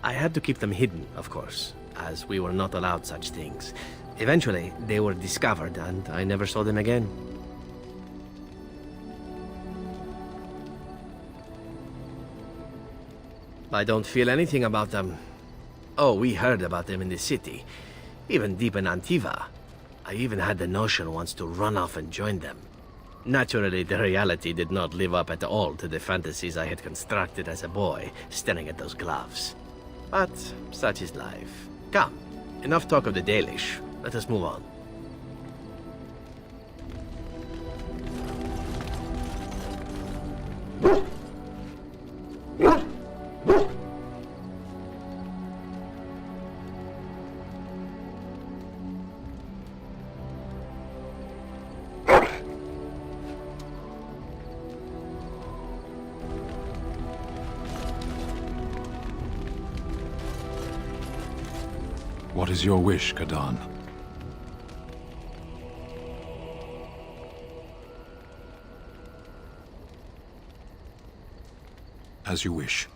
I had to keep them hidden, of course, as we were not allowed such things. Eventually, they were discovered, and I never saw them again. I don't feel anything about them. Oh, we heard about them in the city, even deep in Antiva. I even had the notion once to run off and join them. Naturally, the reality did not live up at all to the fantasies I had constructed as a boy, staring at those gloves. But such is life. Come, enough talk of the Dalish. Let us move on. What is your wish, Kadan? As you wish.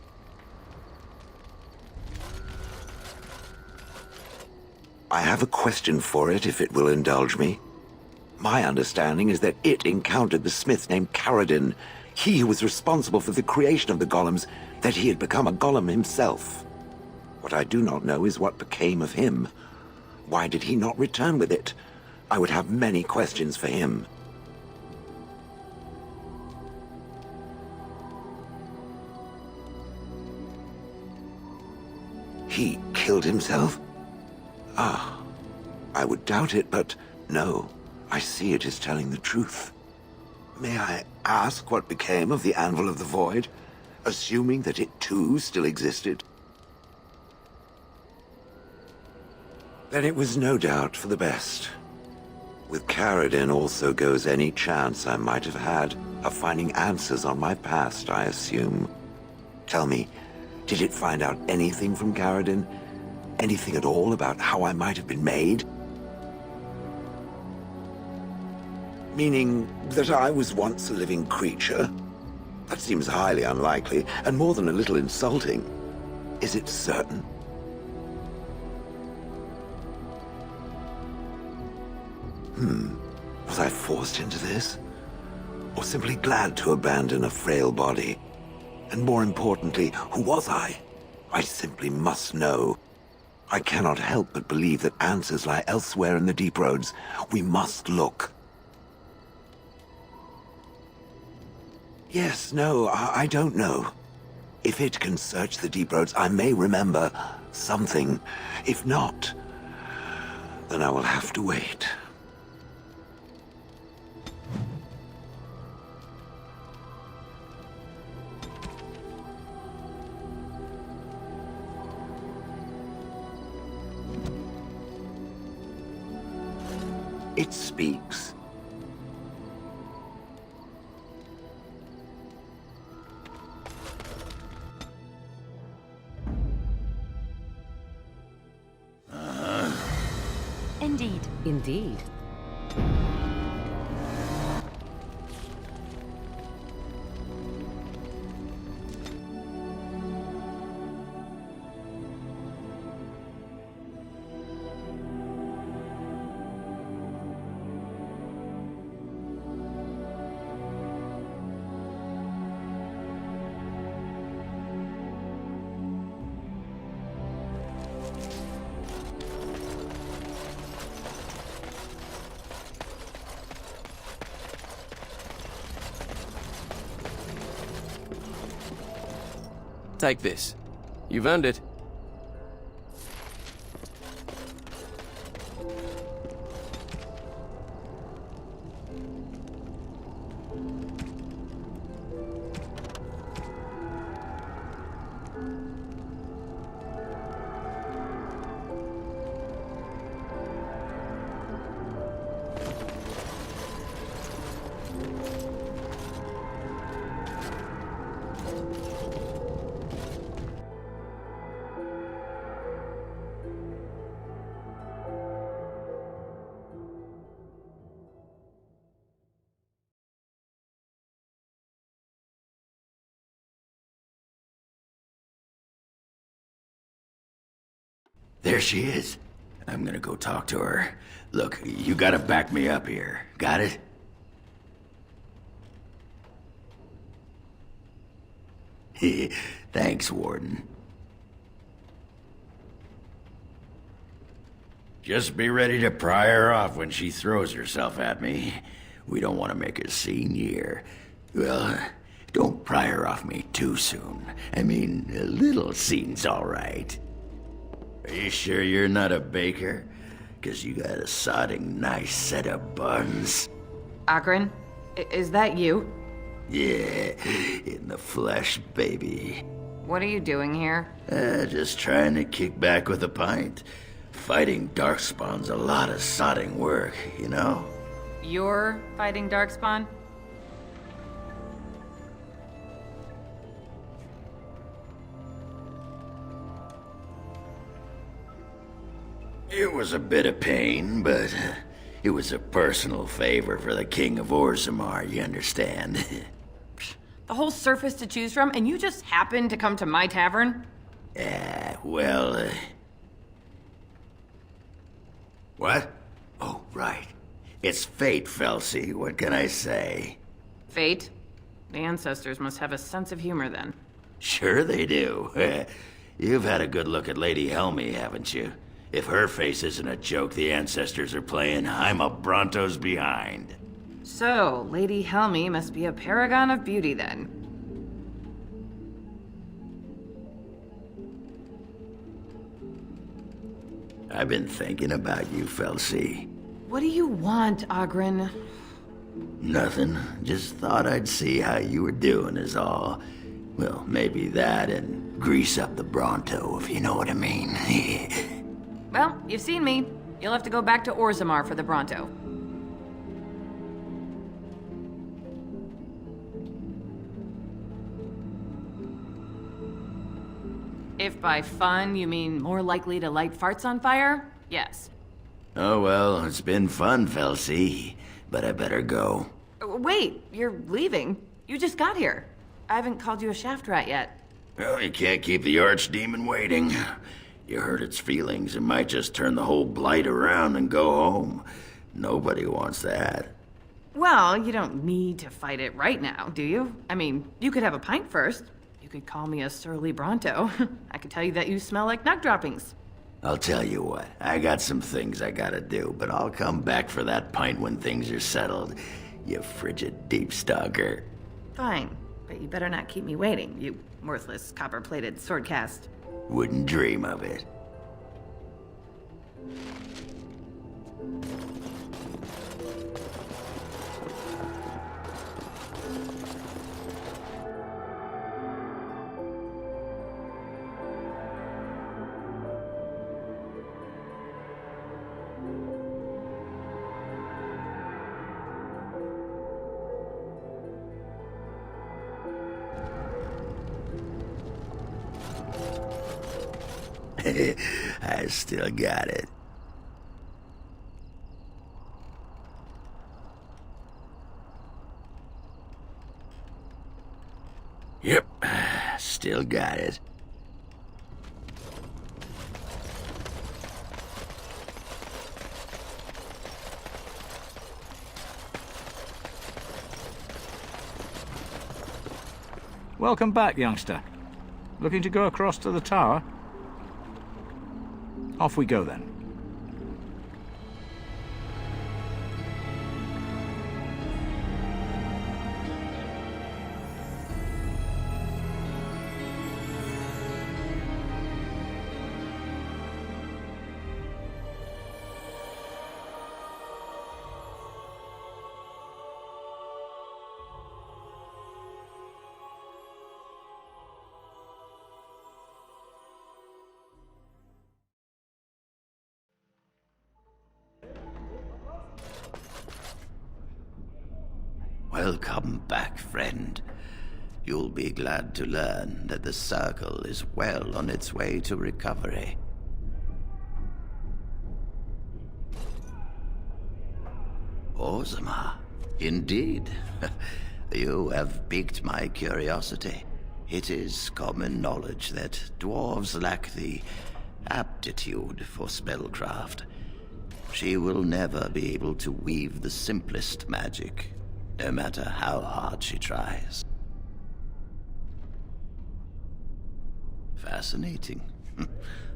I have a question for it, if it will indulge me. My understanding is that it encountered the smith named Caradin, he who was responsible for the creation of the golems, that he had become a golem himself. What I do not know is what became of him. Why did he not return with it? I would have many questions for him. He killed himself? Ah, I would doubt it, but no, I see it is telling the truth. May I ask what became of the Anvil of the Void, assuming that it too still existed? Then it was no doubt for the best. With Caradin also goes any chance I might have had of finding answers on my past, I assume. Tell me, did it find out anything from Caradin? Anything at all about how I might have been made? Meaning that I was once a living creature? That seems highly unlikely, and more than a little insulting. Is it certain? Was I forced into this? Or simply glad to abandon a frail body? And more importantly, who was I? I simply must know. I cannot help but believe that answers lie elsewhere in the Deep Roads. We must look. Yes, no, I don't know. If it can search the Deep Roads, I may remember something. If not, then I will have to wait. It speaks. Indeed. Indeed. Take this. You've earned it. There she is. I'm gonna go talk to her. Look, you gotta back me up here. Got it? Thanks, Warden. Just be ready to pry her off when she throws herself at me. We don't want to make a scene here. Well, don't pry her off me too soon. I mean, a little scene's all right. Are you sure you're not a baker? 'Cause you got a sodding nice set of buns. Akron, is that you? Yeah, in the flesh, baby. What are you doing here? Just trying to kick back with a pint. Fighting Darkspawn's a lot of sodding work, you know? You're fighting Darkspawn? It was a bit of pain, but it was a personal favor for the King of Orzammar, you understand? The whole surface to choose from, and you just happened to come to my tavern? Well, What? Oh, right. It's fate, Felsi. What can I say? Fate? The ancestors must have a sense of humor then. Sure they do. You've had a good look at Lady Helmi, haven't you? If her face isn't a joke the ancestors are playing, I'm a Bronto's behind. So, Lady Helmi must be a paragon of beauty then. I've been thinking about you, Felsi. What do you want, Oghren? Nothing. Just thought I'd see how you were doing is all. Well, maybe that and grease up the Bronto, if you know what I mean. Well, you've seen me. You'll have to go back to Orzammar for the Bronto. If by fun you mean more likely to light farts on fire, yes. Oh well, it's been fun, Felsi. But I better go. Wait, you're leaving? You just got here. I haven't called you a shaft rat yet. Well, you can't keep the Archdemon waiting. You hurt its feelings, it might just turn the whole blight around and go home. Nobody wants that. Well, you don't need to fight it right now, do you? I mean, you could have a pint first. You could call me a surly Bronto. I could tell you that you smell like nut droppings. I'll tell you what, I got some things I gotta do, but I'll come back for that pint when things are settled, you frigid deep stalker. Fine, but you better not keep me waiting, you worthless copper-plated sword cast. Wouldn't dream of it. I still got it. Yep, still got it. Welcome back, youngster. Looking to go across to the tower? Off we go then. Welcome back, friend. You'll be glad to learn that the Circle is well on its way to recovery. Orzammar, indeed. You have piqued my curiosity. It is common knowledge that dwarves lack the aptitude for spellcraft. She will never be able to weave the simplest magic, no matter how hard she tries. Fascinating.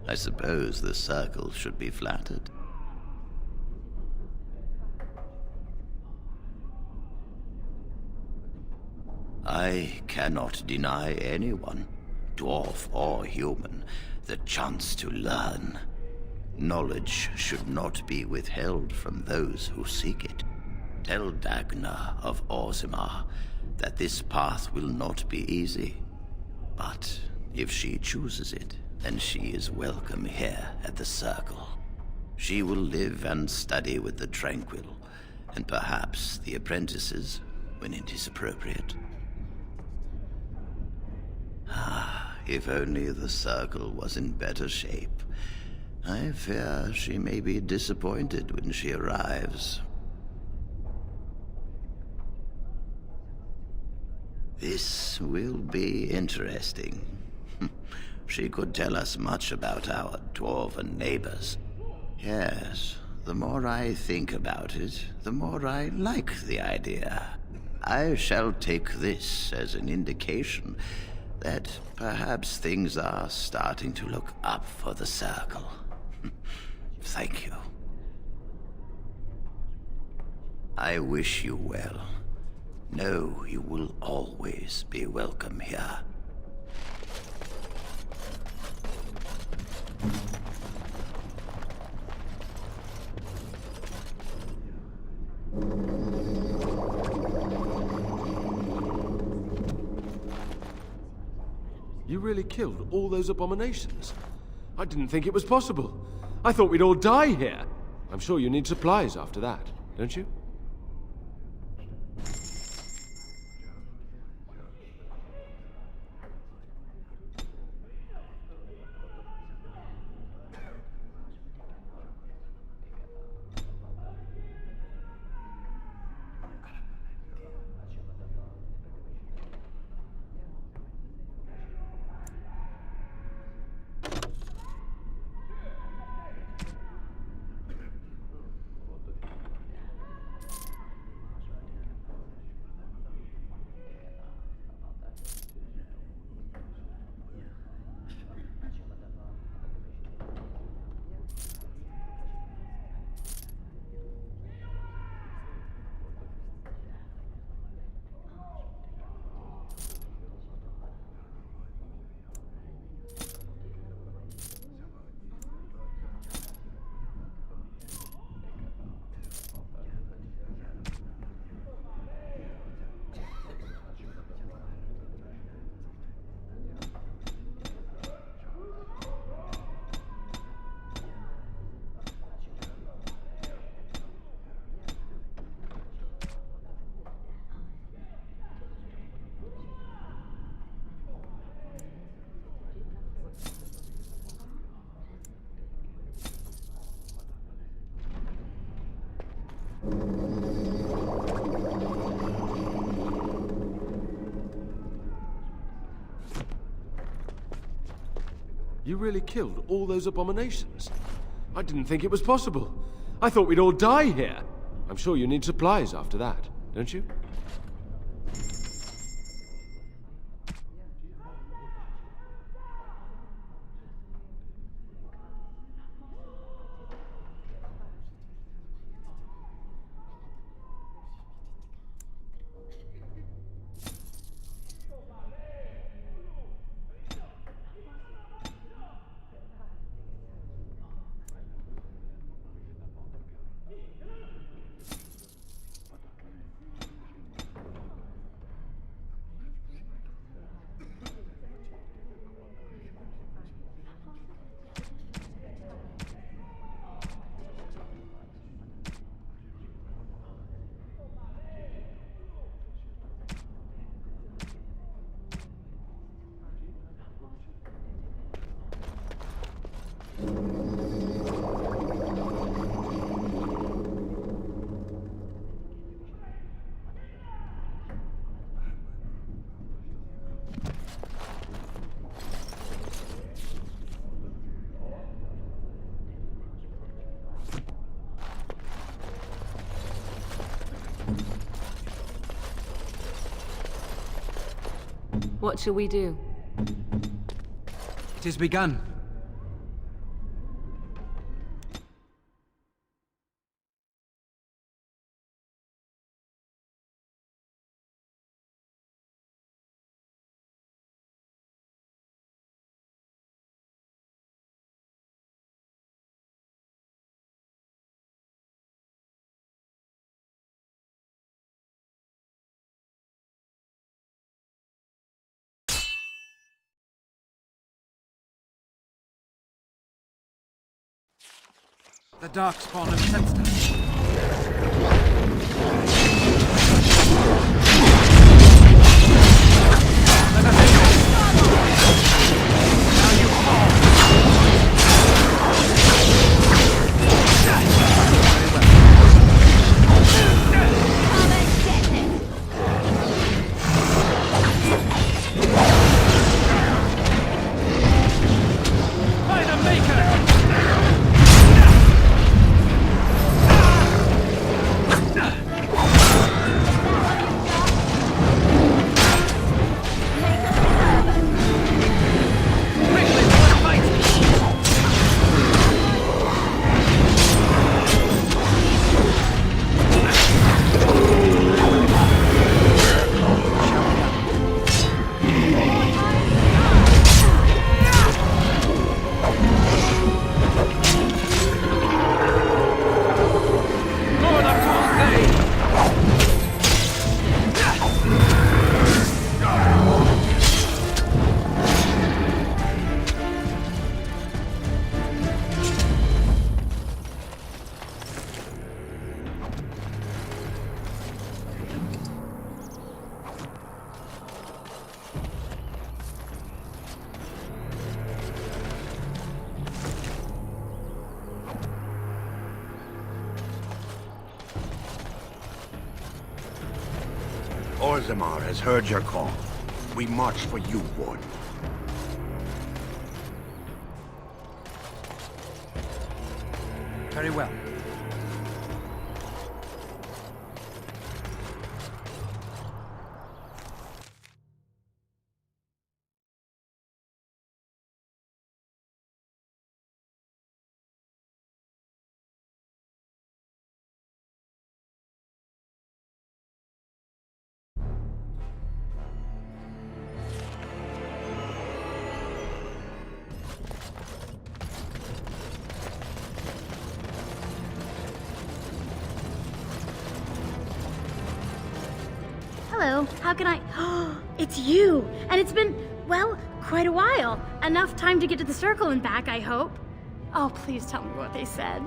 I suppose the Circle should be flattered. I cannot deny anyone, dwarf or human, the chance to learn. Knowledge should not be withheld from those who seek it. Tell Dagna of Orzammar that this path will not be easy. But if she chooses it, then she is welcome here at the Circle. She will live and study with the Tranquil, and perhaps the apprentices, when it is appropriate. If only the Circle was in better shape. I fear she may be disappointed when she arrives. This will be interesting. She could tell us much about our dwarven neighbors. Yes, the more I think about it, the more I like the idea. I shall take this as an indication that perhaps things are starting to look up for the Circle. Thank you. I wish you well. Know you will always be welcome here. You really killed all those abominations? I didn't think it was possible. I thought we'd all die here. I'm sure you need supplies after that, don't you? You really killed all those abominations? I didn't think it was possible. I thought we'd all die here. I'm sure you need supplies after that, don't you? What shall we do? It is begun. The Darkspawn have sensed us. Now you fall. By the Maker! Orzammar has heard your call. We march for you, Warden. Very well. Hello, how can I... Oh, it's you! And it's been, well, quite a while. Enough time to get to the circle and back, I hope. Oh, please tell me what they said.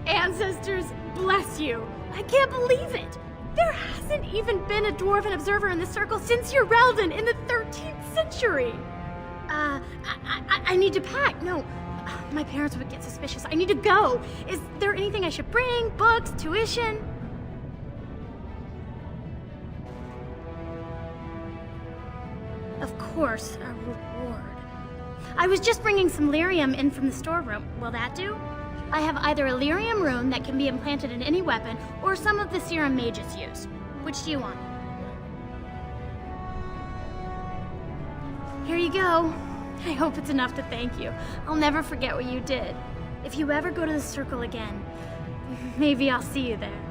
Ancestors, bless you! I can't believe it! There hasn't even been a Dwarven observer in the circle since Urelden in the 13th century! I need to pack. No, my parents would get suspicious. I need to go. Is there anything I should bring? Books? Tuition? Of course, a reward. I was just bringing some lyrium in from the storeroom. Will that do? I have either a lyrium rune that can be implanted in any weapon, or some of the serum mages use. Which do you want? Here you go. I hope it's enough to thank you. I'll never forget what you did. If you ever go to the Circle again, maybe I'll see you there.